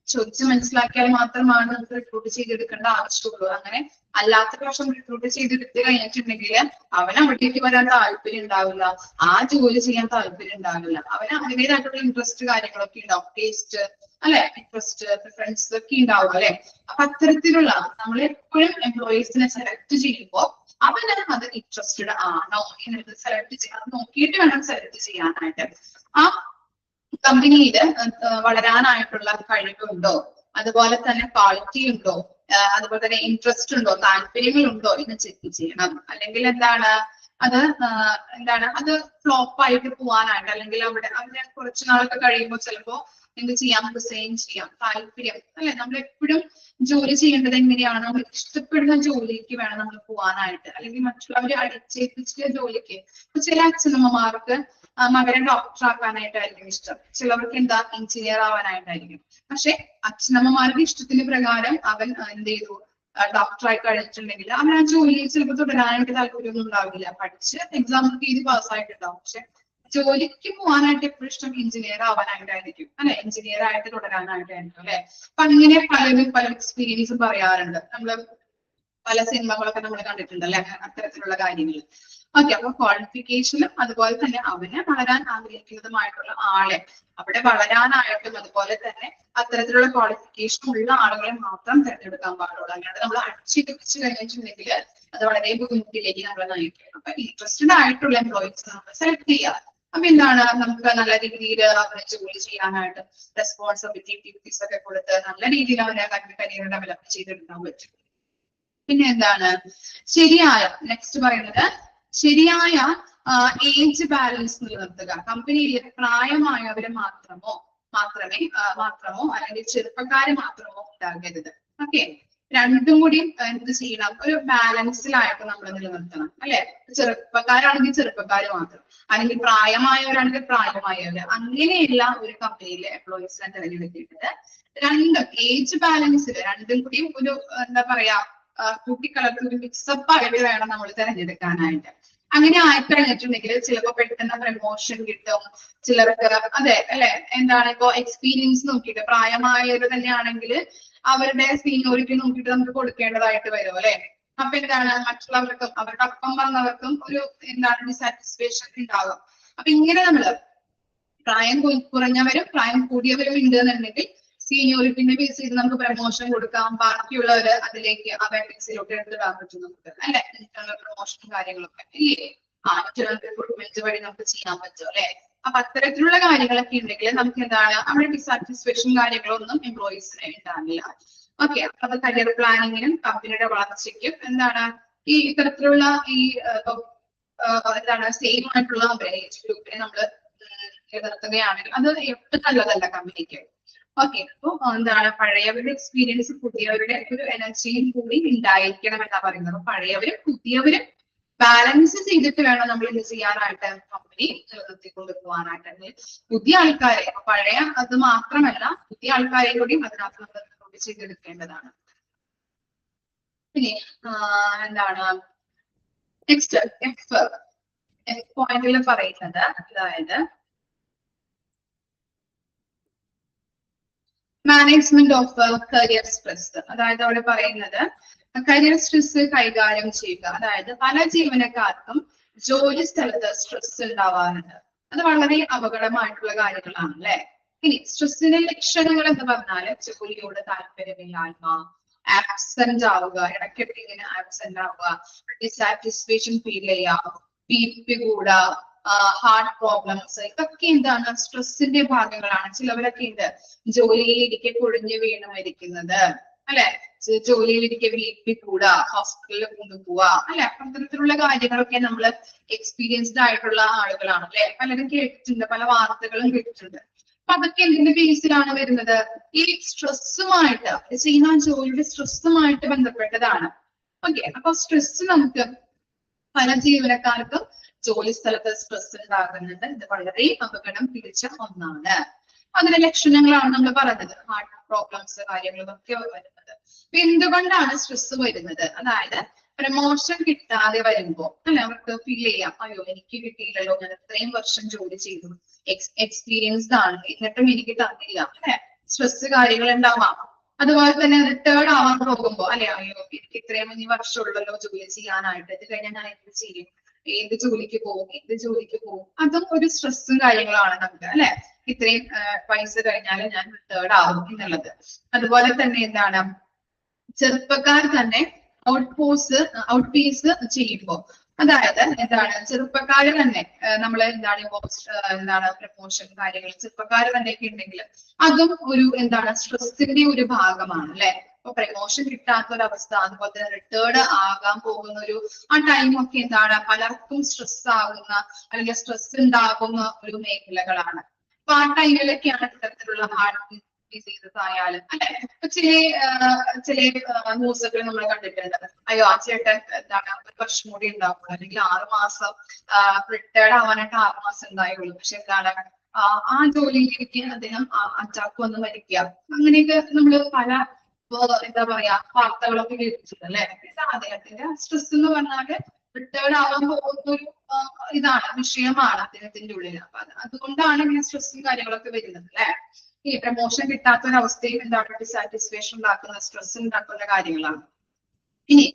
ചോദിച്ച് മനസ്സിലാക്കിയാൽ മാത്രമാണ് നമുക്ക് റിക്രൂട്ട് ചെയ്തെടുക്കേണ്ട ആവശ്യമുള്ളൂ. അങ്ങനെ അല്ലാത്ത പക്ഷം റിക്രൂട്ട് ചെയ്തെടുത്ത് കഴിഞ്ഞിട്ടുണ്ടെങ്കിൽ അവൻ അവിടേക്ക് വരാൻ താല്പര്യം ഉണ്ടാവില്ല, ആ ജോലി ചെയ്യാൻ താല്പര്യം ഉണ്ടാവില്ല, അവന് അതിൻ്റെതായിട്ടുള്ള ഇൻട്രസ്റ്റ് കാര്യങ്ങളൊക്കെ ഉണ്ടാവും, ടേസ്റ്റ്, അല്ലെ, ഇൻട്രസ്റ്റ്, പ്രിഫറൻസ് ഒക്കെ ഉണ്ടാവും, അല്ലെ. അപ്പൊ അത്തരത്തിലുള്ള നമ്മൾ എപ്പോഴും എംപ്ലോയീസിനെ സെലക്ട് ചെയ്യുമ്പോൾ അവന് അത് ഇൻട്രസ്റ്റഡ് ആണോ എന്നത് സെലക്ട് ചെയ്യാൻ നോക്കിയിട്ട് വേണം സെലക്ട് ചെയ്യാനായിട്ട്. ആ കമ്പനിയിൽ വളരാനായിട്ടുള്ള കഴിവുണ്ടോ, അതുപോലെ തന്നെ ക്വാളിറ്റി ഉണ്ടോ, അതുപോലെ തന്നെ ഇൻട്രസ്റ്റ് ഉണ്ടോ, താല്പര്യങ്ങളുണ്ടോ എന്ന് ചെക്ക് ചെയ്യണം. അല്ലെങ്കിൽ എന്താണ് അത് അത് ഫ്ലോപ്പ് ആയിട്ട് പോവാനായിട്ട്, അല്ലെങ്കിൽ അവിടെ കുറച്ച് നാളൊക്കെ കഴിയുമ്പോൾ ചിലപ്പോ എന്ത് ചെയ്യാം, റിസൈൻ ചെയ്യാം. താല്പര്യം അല്ലെ, നമ്മൾ എപ്പോഴും ജോലി ചെയ്യേണ്ടത് എങ്ങനെയാണ്, നമ്മൾ ഇഷ്ടപ്പെടുന്ന ജോലിക്ക് വേണം നമ്മൾ പോവാനായിട്ട്, അല്ലെങ്കിൽ മറ്റുള്ളവരെ അടിച്ചേൽപ്പിച്ച ജോലിക്ക്. ചില അച്ഛനമ്മമാർക്ക് മകനെ ഡോക്ടർ ആക്കാനായിട്ടായിരിക്കും ഇഷ്ടം, ചിലവർക്ക് എന്താ എഞ്ചിനീയർ ആവാനായിട്ടായിരിക്കും. പക്ഷെ അച്ഛനമ്മമാരുടെ ഇഷ്ടത്തിന് പ്രകാരം അവൻ എന്ത് ചെയ്തു, ഡോക്ടറായി കഴിഞ്ഞിട്ടുണ്ടെങ്കിൽ അവൻ ആ ജോലിയിൽ ചിലപ്പോൾ തുടരാനായിട്ട് താല്പര്യമൊന്നും ഉണ്ടാവില്ല. പഠിച്ച് എക്സാം എഴുതി പാസ്സായിട്ടുണ്ടാവും, പക്ഷെ ജോലിക്ക് പോകാനായിട്ട് എപ്പോഴും ഇഷ്ടം എഞ്ചിനീയർ ആവാനായിട്ടായിരിക്കും, അല്ലെ, എഞ്ചിനീയർ ആയിട്ട് തുടരാനായിട്ടായിരിക്കും, അല്ലെ. അപ്പൊ അങ്ങനെ പലരും പല എക്സ്പീരിയൻസും പറയാറുണ്ട്. നമ്മള് പല സിനിമകളൊക്കെ നമ്മൾ കണ്ടിട്ടുണ്ട്, അല്ലെ, അത്തരത്തിലുള്ള കാര്യങ്ങൾ. ഓക്കെ, അപ്പൊ ക്വാളിഫിക്കേഷനും അതുപോലെ തന്നെ അവന് വളരാൻ ആഗ്രഹിക്കുന്നതുമായിട്ടുള്ള ആളെ, അവിടെ വളരാനായിട്ടും അതുപോലെ തന്നെ അത്തരത്തിലുള്ള ക്വാളിഫിക്കേഷൻ ഉള്ള ആളുകളെ മാത്രം തിരഞ്ഞെടുക്കാൻ പാടുള്ളൂ. അല്ലാണ്ട് നമ്മൾ അടിച്ചേൽപ്പിച്ച് കഴിഞ്ഞിട്ടുണ്ടെങ്കിൽ അത് വളരെ ബുദ്ധിമുട്ടിലേക്ക് നമ്മളെ നയിക്കും. അപ്പൊ ഇൻട്രസ്റ്റഡ് ആയിട്ടുള്ള എംപ്ലോയീസ് നമ്മൾ സെലക്ട് ചെയ്യുക. അപ്പൊ എന്താണ്, നമുക്ക് നല്ല രീതിയിൽ അവരെ ജോലി ചെയ്യാനായിട്ട് റെസ്പോൺസിബിലിറ്റി ഡ്യൂട്ടീസ് ഒക്കെ കൊടുത്ത് നല്ല രീതിയിൽ അവരെ കരിയർ ഡെവലപ്പ് ചെയ്തെടുക്കാൻ പറ്റും. പിന്നെ എന്താണ്, ശരിയായ നെക്സ്റ്റ് പറയുന്നത് ശരിയായ ഏജ് ബാലൻസ് നിലനിർത്തുക. കമ്പനിയിൽ പ്രായമായവരെ മാത്രമോ അല്ലെങ്കിൽ ചെറുപ്പക്കാരെ മാത്രമോ ഉണ്ടാകരുത്. ഓക്കെ, രണ്ടും കൂടി എന്ത് ചെയ്യണം, ഒരു ബാലൻസിലായിട്ട് നമ്മൾ നിലനിർത്തണം, അല്ലെ. ചെറുപ്പക്കാരാണെങ്കിൽ ചെറുപ്പക്കാർ മാത്രം, അല്ലെങ്കിൽ പ്രായമായവരാണെങ്കിൽ പ്രായമായവര്, അങ്ങനെയുള്ള ഒരു കമ്പനിയിലെ എംപ്ലോയീസിനെ തിരഞ്ഞെടുക്കേണ്ടത് രണ്ടും ഏജ് ബാലൻസിൽ രണ്ടും കൂടി ഒരു എന്താ പറയാ കൂട്ടിക്കലർത്തി ഒരു മിക്സപ്പ് ആയിട്ട് വേണം നമ്മൾ തിരഞ്ഞെടുക്കാനായിട്ട്. അങ്ങനെ ആയിക്കഴിഞ്ഞിട്ടുണ്ടെങ്കിൽ ചിലപ്പോൾ പെട്ടെന്ന് പ്രമോഷൻ കിട്ടും, ചിലർക്ക് അതെ അല്ലെ, എന്താണ് ഇപ്പോ എക്സ്പീരിയൻസ് നോക്കിയിട്ട് പ്രായമായവർ തന്നെയാണെങ്കിൽ അവരുടെ സീനിയോറിറ്റി നോക്കിയിട്ട് നമുക്ക് കൊടുക്കേണ്ടതായിട്ട് വരും, അല്ലെ. അപ്പൊ എന്താണ്, മറ്റുള്ളവർക്കും അവരുടെ ഒപ്പം വന്നവർക്കും ഒരു എന്താണ് ഡിസാറ്റിസ്ഫാക്ഷൻ ഉണ്ടാകും. അപ്പൊ ഇങ്ങനെ നമ്മള് പ്രായം കുറഞ്ഞവരും പ്രായം കൂടിയവരും ഉണ്ട് എന്നുണ്ടെങ്കിൽ സീനിയോറിറ്റിന്റെ ബേസ് ചെയ്ത് നമുക്ക് പ്രമോഷൻ കൊടുക്കാം, ബാക്കിയുള്ളവര് അതിലേക്ക് അവയർനെസ്സിലോട്ട് എടുത്തിടാൻ പറ്റും നമുക്ക്, അല്ലെ. പ്രമോഷനും കാര്യങ്ങളൊക്കെ ഇല്ലേ, റിക്രൂട്ട്മെന്റ് വഴി നമുക്ക് ചെയ്യാൻ പറ്റും, അല്ലെ. അപ്പൊ അത്തരത്തിലുള്ള കാര്യങ്ങളൊക്കെ ഉണ്ടെങ്കിൽ നമുക്ക് എന്താണ് അവിടെ ഡിസാറ്റിസ്ഫാക്ഷൻ കാര്യങ്ങളൊന്നും എംപ്ലോയീസിന് ഉണ്ടാവില്ല. ഓക്കെ, അപ്പൊ കരിയർ പ്ലാനിങ്ങിനും കമ്പനിയുടെ വളർച്ചയ്ക്കും എന്താണ് ഈ ഇത്തരത്തിലുള്ള ഈ എന്താണ് സെയിം ആയിട്ടുള്ള ഏജ് ഗ്രൂപ്പിനെ നമ്മൾ നിലനിർത്തുകയാണെങ്കിൽ അത് എപ്പോഴും നല്ലതല്ല കമ്പനിക്ക്. ഓക്കെ, അപ്പൊ എന്താണ് പഴയവരുടെ എക്സ്പീരിയൻസ് പുതിയവരുടെ ഒരു എനർജിയും കൂടി ഉണ്ടായിരിക്കണം എന്നാ പറയുന്നത്. പഴയവരും പുതിയവരും ബാലൻസ് ചെയ്തിട്ട് വേണം നമ്മൾ ഇത് ചെയ്യാനായിട്ട്, കമ്പനി നിലനിർത്തിക്കൊണ്ട് പോകാനായിട്ട്. പുതിയ ആൾക്കാരെ, പഴയ അത് മാത്രമല്ല പുതിയ ആൾക്കാരെ കൂടി അതിനകത്ത് നമ്മൾ ഇൻക്ലൂഡ് ചെയ്തെടുക്കേണ്ടതാണ്. പിന്നെ എന്താണ് നെക്സ്റ്റ് എഫ് പോയിന്റിൽ പറയുന്നത്, അതായത് മാനേജ്മെന്റ് ഓഫ് കരിയർ സ്ട്രെസ്. അതായത് അവിടെ പറയുന്നത് കരിയർ സ്ട്രെസ് കൈകാര്യം ചെയ്യുക. അതായത് പല ജീവനക്കാർക്കും ജോലി സ്ഥലത്ത് സ്ട്രെസ് ഉണ്ടാവാറുണ്ട്. അത് വളരെ അപകടമായിട്ടുള്ള കാര്യങ്ങളാണ്, അല്ലെ. ഇനി സ്ട്രെസ്സിന്റെ ലക്ഷണങ്ങൾ എന്ന് പറഞ്ഞാല് ജോലിയോട് താല്പര്യമില്ലായ്മ, ആബ്സെന്റ് ആവുക, ഇടയ്ക്കിടയ്ക്ക് ഇങ്ങനെ ആബ്സെന്റ് ആവുക, ഡിസാറ്റിസ്ഫാക്ഷൻ ഫീൽ ചെയ്യുക, BP കൂടുക, ഹാർട്ട് പ്രോബ്ലംസ്, ഇതൊക്കെ എന്താണ് സ്ട്രെസ്സിന്റെ ഭാഗങ്ങളാണ്. ചിലവരൊക്കെ ഉണ്ട് ജോലിയിലിരിക്കെ കുഴഞ്ഞു വീണ് മരിക്കുന്നത്, അല്ലെ. ജോലിയിലിരിക്കെ BP കൂടുക, ഹോസ്പിറ്റലിൽ കൊണ്ടുപോവുക, അല്ലെ. അത്തരത്തിലുള്ള കാര്യങ്ങളൊക്കെ നമ്മൾ എക്സ്പീരിയൻസ്ഡ് ആയിട്ടുള്ള ആളുകളാണ്, അല്ലെ. പലരും കേട്ടിട്ടുണ്ട്, പല വാർത്തകളും കേട്ടിട്ടുണ്ട്. അപ്പൊ അതൊക്കെ എന്തിന്റെ ബേസിലാണ് വരുന്നത്, ഈ സ്ട്രെസ്സുമായിട്ട് ചെയ്യുന്ന ജോലിയുടെ സ്ട്രെസ്സുമായിട്ട് ബന്ധപ്പെട്ടതാണ്. ഓക്കെ, അപ്പൊ സ്ട്രെസ് നമുക്ക് പല ജീവനക്കാർക്കും ജോലി സ്ഥലത്ത് സ്ട്രെസ് ഉണ്ടാകുന്നുണ്ട്. ഇത് വളരെ അപകടം പിടിച്ച ഒന്നാണ്. അതിന്റെ ലക്ഷണങ്ങളാണ് നമ്മൾ പറഞ്ഞത്, ഹാർട്ട് പ്രോബ്ലംസ് കാര്യങ്ങളൊക്കെ വരുന്നത്. അപ്പൊ എന്തുകൊണ്ടാണ് സ്ട്രെസ് വരുന്നത്, അതായത് പ്രമോഷൻ കിട്ടാതെ വരുമ്പോ അല്ലെ അവർക്ക് ഫീൽ ചെയ്യാം, അയ്യോ എനിക്ക് കിട്ടിയില്ലല്ലോ, ഞാൻ ഇത്രയും വർഷം ജോലി ചെയ്തു, എക്സ്പീരിയൻസ്ഡ് ആണ്, എന്നിട്ടും എനിക്ക് തന്നില്ല, അല്ലെ. സ്ട്രെസ് കാര്യങ്ങൾ ഉണ്ടാവാം. അതുപോലെ തന്നെ റിട്ടേർഡ് ആവാൻ പോകുമ്പോ അല്ലെ, അയ്യോ എനിക്ക് ഇത്രയും 5 വർഷമുള്ളല്ലോ ജോലി ചെയ്യാനായിട്ട്, ഇത് കഴിഞ്ഞാൽ ഞാൻ എന്ത് ചെയ്യും, ഏത് ജോലിക്ക് പോകും, അതും ഒരു സ്ട്രെസ്സും കാര്യങ്ങളാണ് നമുക്ക്, അല്ലെ. ഇത്രയും പൈസ കഴിഞ്ഞാൽ ഞാൻ റിട്ടേർഡ് ആവും എന്നുള്ളത്. അതുപോലെ തന്നെ എന്താണ് ചെറുപ്പക്കാർ തന്നെ ഔട്ട് പേസ് ചെയ്യുമ്പോൾ അതായത് എന്താണ് ചെറുപ്പക്കാര് തന്നെ നമ്മൾ എന്താണ് പ്രമോഷൻ കാര്യങ്ങൾ ചെറുപ്പക്കാര് തന്നെയൊക്കെ ഉണ്ടെങ്കിൽ അതും ഒരു എന്താണ് സ്ട്രെസ്സിന്റെ ഒരു ഭാഗമാണ് അല്ലെ. ഇപ്പൊ പ്രമോഷൻ കിട്ടാത്ത ഒരവസ്ഥ, അതുപോലെ തന്നെ റിട്ടേർഡ് ആകാൻ പോകുന്ന ആ ടൈമൊക്കെ എന്താണ് പലർക്കും സ്ട്രെസ് ആകുന്ന അല്ലെങ്കിൽ സ്ട്രെസ് ഉണ്ടാകുന്ന ഒരു മേഖലകളാണ്. അപ്പൊ ആ ടൈമിലൊക്കെയാണ് ഇത്തരത്തിലുള്ള ഹാർട്ട് ഡിസീസസ് ആയാലും അല്ലെ. ഇപ്പൊ ചില ന്യൂസുകൾ നമ്മൾ കണ്ടിട്ടുണ്ട്, അയ്യോ ആ ചേട്ടൻ എന്താണ് ഒരു വർഷം കൂടി ഉണ്ടാവുള്ളൂ അല്ലെങ്കിൽ 6 മാസം റിട്ടയർഡ് ആവാനായിട്ട് 6 മാസം ഉണ്ടായുള്ളൂ, പക്ഷെ എന്താണ് ആ ജോലിയിലേക്ക് അദ്ദേഹം അറ്റാക്ക് വന്ന് മരിക്കുക, അങ്ങനെയൊക്കെ നമ്മൾ പല എന്താ പറയാ വാർത്തകളൊക്കെ കേൾപ്പിച്ചിട്ടുണ്ട് അല്ലെ. അദ്ദേഹത്തിന്റെ സ്ട്രെസ് എന്ന് പറഞ്ഞാല് റിട്ടയർഡ് ആവാൻ പോകുന്ന ഒരു ഇതാണ് വിഷയമാണ് അദ്ദേഹത്തിന്റെ ഉള്ളിൽ. അപ്പൊ അതുകൊണ്ടാണ് ഇങ്ങനെ സ്ട്രെസ്സും കാര്യങ്ങളൊക്കെ വരുന്നത് അല്ലെ. ഈ പ്രമോഷൻ കിട്ടാത്ത ഒരവസ്ഥയും എന്താണ് ഡിസാറ്റിസ്ഫാക്ഷൻ ഉണ്ടാക്കുന്ന സ്ട്രെസ് ഉണ്ടാക്കുന്ന കാര്യങ്ങളാണ്. ഇനി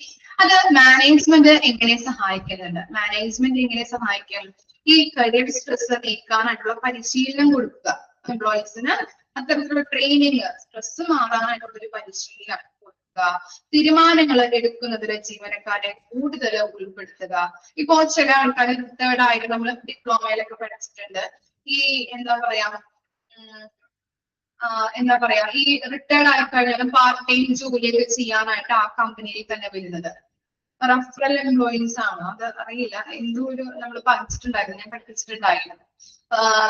അത് മാനേജ്മെന്റ് എങ്ങനെ സഹായിക്കുന്നുണ്ട്? മാനേജ്മെന്റ് എങ്ങനെ സഹായിക്കും? ഈ കരിയർ സ്ട്രെസ് നീക്കാനായിട്ടുള്ള പരിശീലനം കൊടുക്കുക എംപ്ലോയീസിന്, അത്തരത്തിലുള്ള ട്രെയിനിങ്, സ്ട്രെസ് മാറാനായിട്ടുള്ള ഒരു പരിശീലനം കൊടുക്കുക, തീരുമാനങ്ങൾ എടുക്കുന്നതിൽ ജീവനക്കാരെ കൂടുതൽ ഉൾപ്പെടുത്തുക. ഇപ്പോ ചില ആൾക്കാർ റിട്ടയർഡ് ആയിട്ട് നമ്മൾ ഡിപ്ലോമയിലൊക്കെ പഠിച്ചിട്ടുണ്ട്, ഈ എന്താ പറയാ ഈ റിട്ടയർഡ് ആയി കഴിഞ്ഞാലും പാർട്ട് ടൈം ജോലിയൊക്കെ ചെയ്യാനായിട്ട് ആ കമ്പനിയിൽ തന്നെ വരുന്നത് റഫറൽ എംപ്ലോയീസ് ആണ്. അത് അറിയില്ല, എന്തോ ഒരു നമ്മൾ പഠിച്ചിട്ടുണ്ടായിരുന്നു, ഞാൻ പഠിപ്പിച്ചിട്ടുണ്ടായിരുന്നു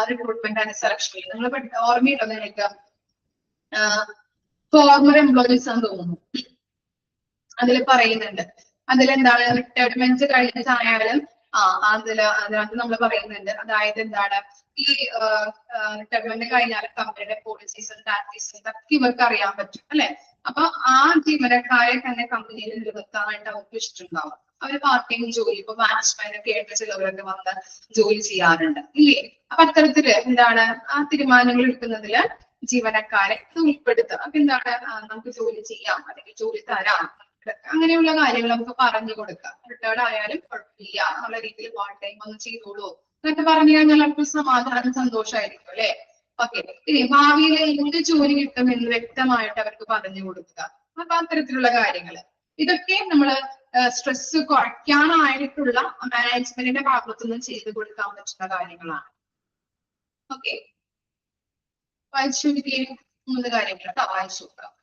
റിക്രൂട്ട്മെന്റ് ആൻഡ് സെലക്ഷനിൽ. നിങ്ങൾ ഓർമ്മയുണ്ടോ നിങ്ങൾക്ക്? ഫോർമർ എംപ്ലോയീസ് ആണെന്ന് തോന്നുന്നു. അതിൽ പറയുന്നുണ്ട്, അതിലെന്താണ് റിട്ടയർമെന്റ് കഴിഞ്ഞിട്ടായാലും അതിനകത്ത് നമ്മൾ പറയുന്നുണ്ട്, അതായത് എന്താണ് ഈ റിട്ടയർമെന്റ് കഴിഞ്ഞാൽ കമ്പനിയുടെ പോളിസീസും ടാക്സീസും ഇതൊക്കെ ഇവർക്ക് അറിയാൻ പറ്റും അല്ലെ. അപ്പൊ ആ ജീവനക്കാരെ തന്നെ കമ്പനിയിൽ നിലനിർത്താനായിട്ട് അവർക്ക് ഇഷ്ടമുണ്ടാവും. അവര് പാർട്ട് ടൈം ജോലി, ഇപ്പൊ മാനേജ്മെന്റ് ഒക്കെ ആയിട്ട് ചിലവരൊക്കെ വന്ന് ജോലി ചെയ്യാറുണ്ട് ഇല്ലേ. അപ്പൊ അത്തരത്തില് എന്താണ് ആ തീരുമാനങ്ങൾ എടുക്കുന്നതില് ജീവനക്കാരെ ഉൾപ്പെടുത്തുക. അപ്പൊ എന്താണ് നമുക്ക് ജോലി ചെയ്യാം അല്ലെങ്കിൽ ജോലി തരാം, അങ്ങനെയുള്ള കാര്യങ്ങൾ നമുക്ക് പറഞ്ഞു കൊടുക്കാം. റിട്ടയർഡ് ആയാലും കുഴപ്പമില്ല എന്നുള്ള രീതിയിൽ പാർട്ട് ടൈം ഒന്ന് ചെയ്തോളൂ എന്നൊക്കെ പറഞ്ഞു കഴിഞ്ഞാൽ അവർക്ക് സമാധാനം സന്തോഷമായിരിക്കും അല്ലെ. ഓക്കെ, ഇനി ഭാവിയിൽ എന്ത് ജോലി കിട്ടും എന്ന് വ്യക്തമായിട്ട് അവർക്ക് പറഞ്ഞു കൊടുക്കുക. അപ്പൊ അത്തരത്തിലുള്ള കാര്യങ്ങൾ ഇതൊക്കെ നമ്മൾ സ്ട്രെസ് കുറയ്ക്കാനായിട്ടുള്ള മാനേജ്മെന്റിന്റെ ഭാഗത്തുനിന്ന് ചെയ്തു കൊടുക്കാൻ പറ്റുന്ന കാര്യങ്ങളാണ്. ഓക്കെ, വായിച്ചു 3 കാര്യങ്ങൾ കേട്ടോ, വായിച്ചു നോക്കാം.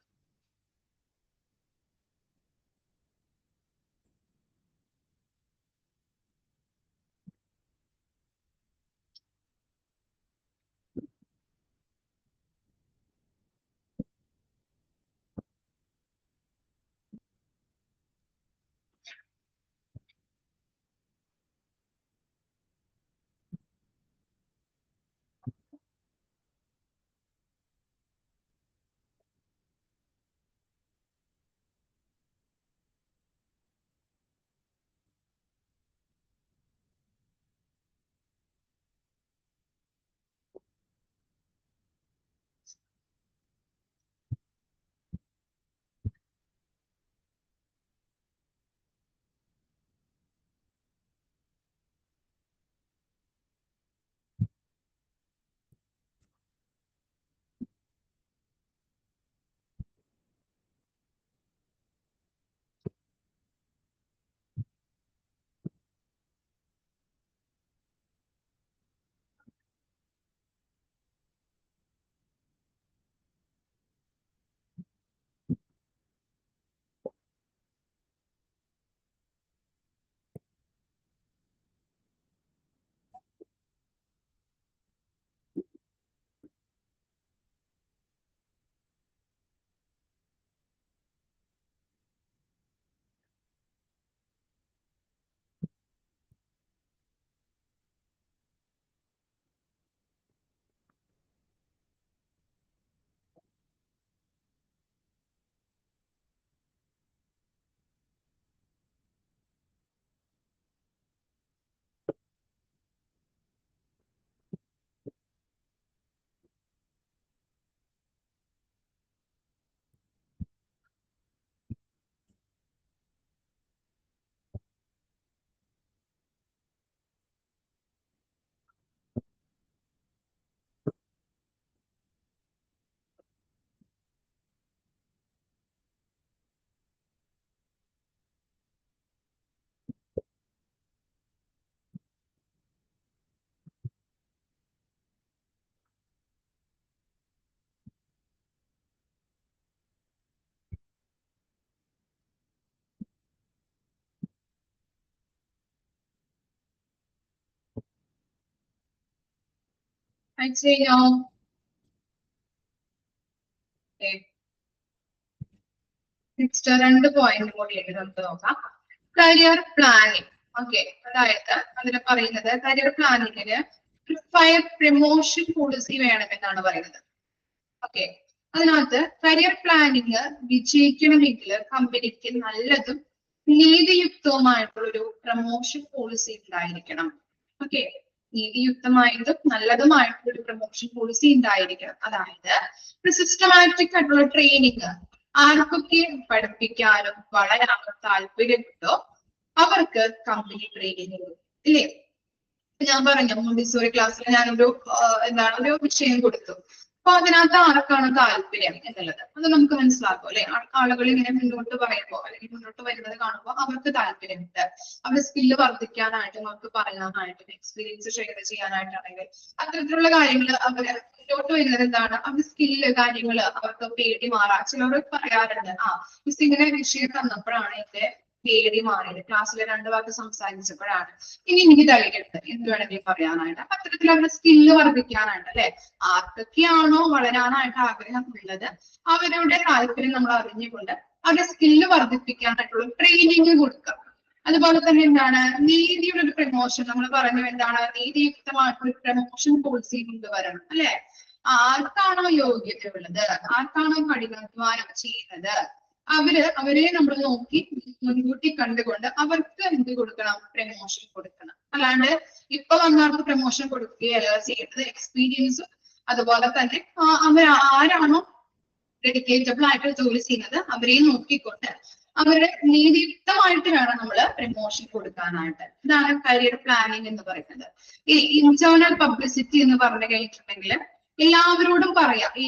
അയച്ചു കഴിഞ്ഞോ? നെക്സ്റ്റ് 2 പോയിന്റ് കൂടി നമുക്ക് നോക്കാം. Career planning. ഓക്കെ, അതായത് അതിന് പറയുന്നത് കരിയർ പ്ലാനിങ്ങിന് ഫയർ പ്രൊമോഷൻ പോളിസി വേണമെന്നാണ് പറയുന്നത്. ഓക്കെ, അതിനകത്ത് കരിയർ പ്ലാനിങ് വിജയിക്കണമെങ്കിൽ കമ്പനിക്ക് നല്ലതും നീതിയുക്തവുമായിട്ടുള്ള ഒരു പ്രൊമോഷൻ പോളിസി ഉണ്ടായിരിക്കണം. ഓക്കെ, നീതിയുക്തമായതും നല്ലതുമായിട്ടുള്ള ഒരു പ്രൊമോഷൻ പോളിസി ഉണ്ടായിരിക്കണം. അതായത് ഒരു സിസ്റ്റമാറ്റിക് ആയിട്ടുള്ള ട്രെയിനിങ് ആർക്കൊക്കെ പഠിപ്പിക്കാനും വളരാനും താല്പര്യമുണ്ടോ അവർക്ക് കമ്പനി ട്രെയിനിങ് കൊടുക്കും, ഇല്ലേ? ഞാൻ പറഞ്ഞു മോണ്ടിസോറി ക്ലാസ്സിൽ ഞാനൊരു ഒരു വിഷയം കൊടുത്തു. അപ്പൊ അതിനകത്ത് ആർക്കാണ് താല്പര്യം എന്നുള്ളത് അത് നമുക്ക് മനസ്സിലാക്കും, അല്ലെ? ആളുകൾ ഇങ്ങനെ മുന്നോട്ട് പറയുമ്പോൾ അല്ലെങ്കിൽ മുന്നോട്ട് വരുന്നത് കാണുമ്പോൾ അവർക്ക് താല്പര്യമുണ്ട്. അവരുടെ സ്കില്ല് വർദ്ധിക്കാനായിട്ടും അവർക്ക് പറയാനായിട്ടും എക്സ്പീരിയൻസ് ഷെയർ ചെയ്യാനായിട്ടാണെങ്കിൽ അത്തരത്തിലുള്ള കാര്യങ്ങൾ അവർ മുന്നോട്ട് വരുന്നത് എന്താണ്? അവരുടെ സ്കില്ല് കാര്യങ്ങൾ അവർക്ക് പേടി മാറാം. ചിലർ പറയാറുണ്ട്, മിസ് ഇങ്ങനെ വിഷയം തന്നപ്പോഴാണ് എന്റെ പേടി മാറിയത്, ക്ലാസ്സിലെ 2 വാക്ക് സംസാരിച്ചപ്പോഴാണ് ഇനി എനിക്ക് ധൈര്യമുണ്ട് എന്ത് വേണമെങ്കിലും പറയാനായിട്ട്. അപ്പൊ അത്തരത്തിൽ അവരുടെ സ്കില്ല് വർദ്ധിക്കാനായിട്ട്, അല്ലെ? ആർക്കൊക്കെയാണോ വളരാനായിട്ട് ആഗ്രഹമുള്ളത് അവരുടെ താല്പര്യം നമ്മൾ അറിഞ്ഞുകൊണ്ട് അവരുടെ സ്കില്ല് വർദ്ധിപ്പിക്കാനായിട്ടുള്ള ട്രെയിനിങ് കൊടുക്കുക. അതുപോലെ തന്നെ എന്താണ് നീതിയുടെ ഒരു പ്രമോഷൻ. നമ്മൾ പറഞ്ഞു എന്താണ് നീതിയുക്തമായിട്ടുള്ള പ്രമോഷൻ പോളിസി കൊണ്ടുവരണം, അല്ലെ? ആർക്കാണോ യോഗ്യതയുള്ളത്, ആർക്കാണോ കഠിനാധ്വാനം ചെയ്യുന്നത് അവരെ നമ്മൾ നോക്കി മുൻകൂട്ടി കണ്ടുകൊണ്ട് അവർക്ക് എന്ത് കൊടുക്കണം? പ്രമോഷൻ കൊടുക്കണം. അല്ലാണ്ട് ഇപ്പൊ വന്നവർക്ക് പ്രമോഷൻ കൊടുക്കുകയല്ല ചെയ്യേണ്ടത്. എക്സ്പീരിയൻസും അതുപോലെ തന്നെ അവർ ആരാണോ ഡെഡിക്കേറ്റബിൾ ആയിട്ട് ജോലി ചെയ്യുന്നത് അവരെ നോക്കിക്കൊണ്ട് അവരുടെ നീതിയുക്തമായിട്ട് വേണം നമ്മൾ പ്രമോഷൻ കൊടുക്കാനായിട്ട്. ഇതാണ് കരിയർ പ്ലാനിങ് എന്ന് പറയുന്നത്. ഈ ഇന്റേണൽ പബ്ലിസിറ്റി എന്ന് പറഞ്ഞു കഴിഞ്ഞിട്ടുണ്ടെങ്കിൽ എല്ലാവരോടും പറയാം ഈ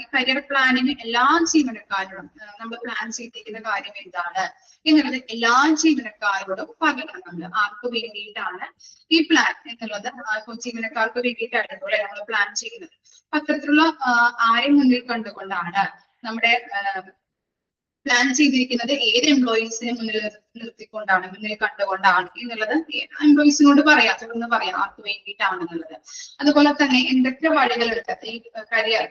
ഈ കരിയർ പ്ലാനിങ് എല്ലാ ജീവനക്കാരോടും നമ്മൾ പ്ലാൻ ചെയ്തിരിക്കുന്ന കാര്യം എന്താണ് എന്നുള്ളത് എല്ലാ ജീവനക്കാരോടും പറയണം. നമ്മൾ ആർക്ക് വേണ്ടിയിട്ടാണ് ഈ പ്ലാൻ എന്നുള്ളത് ജീവനക്കാർക്ക് വേണ്ടിയിട്ടാണ് നമ്മൾ പ്ലാൻ ചെയ്യുന്നത്. അത്തരത്തിലുള്ള ആരെ മുന്നിൽ കണ്ടുകൊണ്ടാണ് നമ്മുടെ പ്ലാൻ ചെയ്തിരിക്കുന്നത്, ഏത് എംപ്ലോയീസിനെ മുന്നിൽ നിർത്തിക്കൊണ്ടാണ്, മുന്നിൽ കണ്ടുകൊണ്ടാണ് എന്നുള്ളത് എംപ്ലോയീസിനോട് പറയാം, തുടർന്ന് പറയാം ആർക്ക് വേണ്ടിയിട്ടാണെന്നുള്ളത്. അതുപോലെ തന്നെ എന്തൊക്കെ വഴികളുണ്ട് ഈ കരിയർ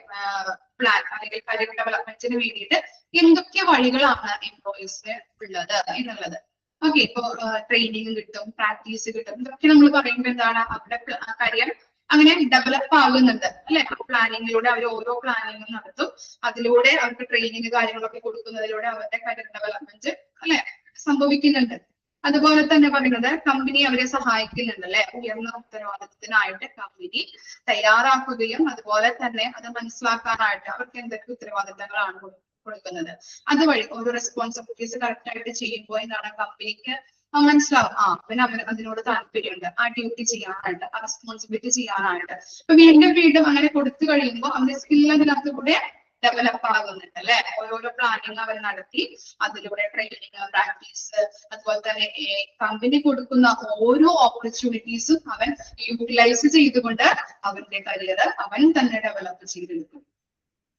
പ്ലാൻ അല്ലെങ്കിൽ കരിയർ ഡെവലപ്മെന്റിന് വേണ്ടിയിട്ട് എന്തൊക്കെ വഴികളാണ് എംപ്ലോയീസിന് ഉള്ളത് എന്നുള്ളത്. ഓക്കെ, ഇപ്പൊ ട്രെയിനിങ് കിട്ടും, പ്രാക്ടീസ് കിട്ടും, ഇതൊക്കെ നമ്മൾ പറയുമ്പോൾ എന്താണ് അവരുടെ കരിയർ അങ്ങനെ ഡെവലപ്പ് ആകുന്നുണ്ട്, അല്ലെ? പ്ലാനിങ്ങിലൂടെ അവർ ഓരോ പ്ലാനിങ്ങും നടത്തും. അതിലൂടെ അവർക്ക് ട്രെയിനിങ് കാര്യങ്ങളൊക്കെ കൊടുക്കുന്നതിലൂടെ അവരുടെ കരിയർ ഡെവലപ്മെന്റ് അല്ലെ സംഭവിക്കുന്നുണ്ട്. അതുപോലെ തന്നെ പറയുന്നത് കമ്പനി അവരെ സഹായിക്കുന്നുണ്ട്, അല്ലെ? ഉയർന്ന ഉത്തരവാദിത്തത്തിനായിട്ട് കമ്പനി തയ്യാറാക്കുകയും അതുപോലെ തന്നെ അത് മനസ്സിലാക്കാനായിട്ട് അവർക്ക് എന്തൊക്കെ ഉത്തരവാദിത്തങ്ങളാണ് കൊടുക്കുന്നത് അതുവഴി ഓരോ റെസ്പോൺസിബിലിറ്റീസ് കറക്റ്റ് ആയിട്ട് ചെയ്യുമ്പോൾ എന്താണ് കമ്പനിക്ക് മനസ്സിലാവും, പിന്നെ അവന് അതിനോട് താല്പര്യമുണ്ട്, ആ ഡ്യൂട്ടി ചെയ്യാനായിട്ട്, ആ റെസ്പോൺസിബിലിറ്റി ചെയ്യാനായിട്ട്. അപ്പൊ വീണ്ടും അങ്ങനെ കൊടുത്തു കഴിയുമ്പോൾ അവന്റെ സ്കിൽ അതിനകത്ത് കൂടെ ഡെവലപ്പ് ആകുന്നുണ്ട്, അല്ലെ? ഓരോരോ പ്ലാനിങ് അവർ നടത്തി അതിലൂടെ ട്രെയിനിങ്, പ്രാക്ടീസ്, അതുപോലെ തന്നെ കമ്പനി കൊടുക്കുന്ന ഓരോ ഓപ്പർച്യൂണിറ്റീസും അവൻ യൂട്ടിലൈസ് ചെയ്തുകൊണ്ട് അവന്റെ കരിയർ അവൻ തന്നെ ഡെവലപ്പ് ചെയ്തെടുക്കും.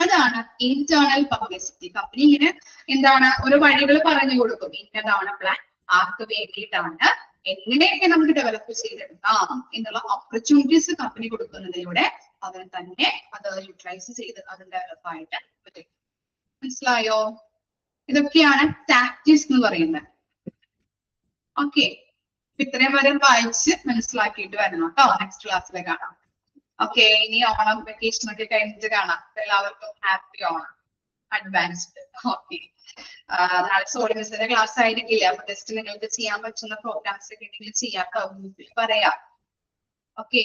അതാണ് ഇന്റേണൽ പബ്ലിസിറ്റി. കമ്പനി ഇങ്ങനെ ഓരോ വഴികൾ പറഞ്ഞു കൊടുക്കും, ഇന്നതാണ് പ്ലാൻ, ആർക്ക് വേണ്ടിയിട്ടാണ്, എങ്ങനെയൊക്കെ നമുക്ക് ഡെവലപ്പ് ചെയ്തെടുക്കാം എന്നുള്ള ഓപ്പർച്യൂണിറ്റീസ് കമ്പനി കൊടുക്കുന്നതിലൂടെ അവൻ തന്നെ അത് യൂട്ടിലൈസ് ചെയ്ത് അത് ഡെവലപ്പ് ആയിട്ട് പറ്റും. മനസ്സിലായോ? ഇതൊക്കെയാണ് ടാക്ടിക്സ് എന്ന് പറയുന്നത്. ഓക്കെ, ഇത്രയും വരെ വായിച്ച് മനസ്സിലാക്കിയിട്ട് വരണം കേട്ടോ. നെക്സ്റ്റ് ക്ലാസ്സിൽ കാണാം. ഓക്കെ, ഇനി ഓണം വെക്കേഷൻ ഒക്കെ കഴിഞ്ഞിട്ട് കാണാം. എല്ലാവർക്കും ഹാപ്പി ഓണം അഡ്വാൻസ്ഡ്. ഓക്കെ, നാളെ സോളി മിസ്സിന്റെ ക്ലാസ് ആയിരിക്കില്ല. അപ്പൊ ജസ്റ്റ് നിങ്ങൾക്ക് ചെയ്യാൻ പറ്റുന്ന പ്രോഗ്രാംസ് ഒക്കെ ഉണ്ടെങ്കിൽ ചെയ്യാട്ടോ, ഗ്രൂപ്പിൽ പറയാം. Okay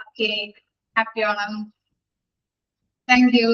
okay, happy Onam. Thank you.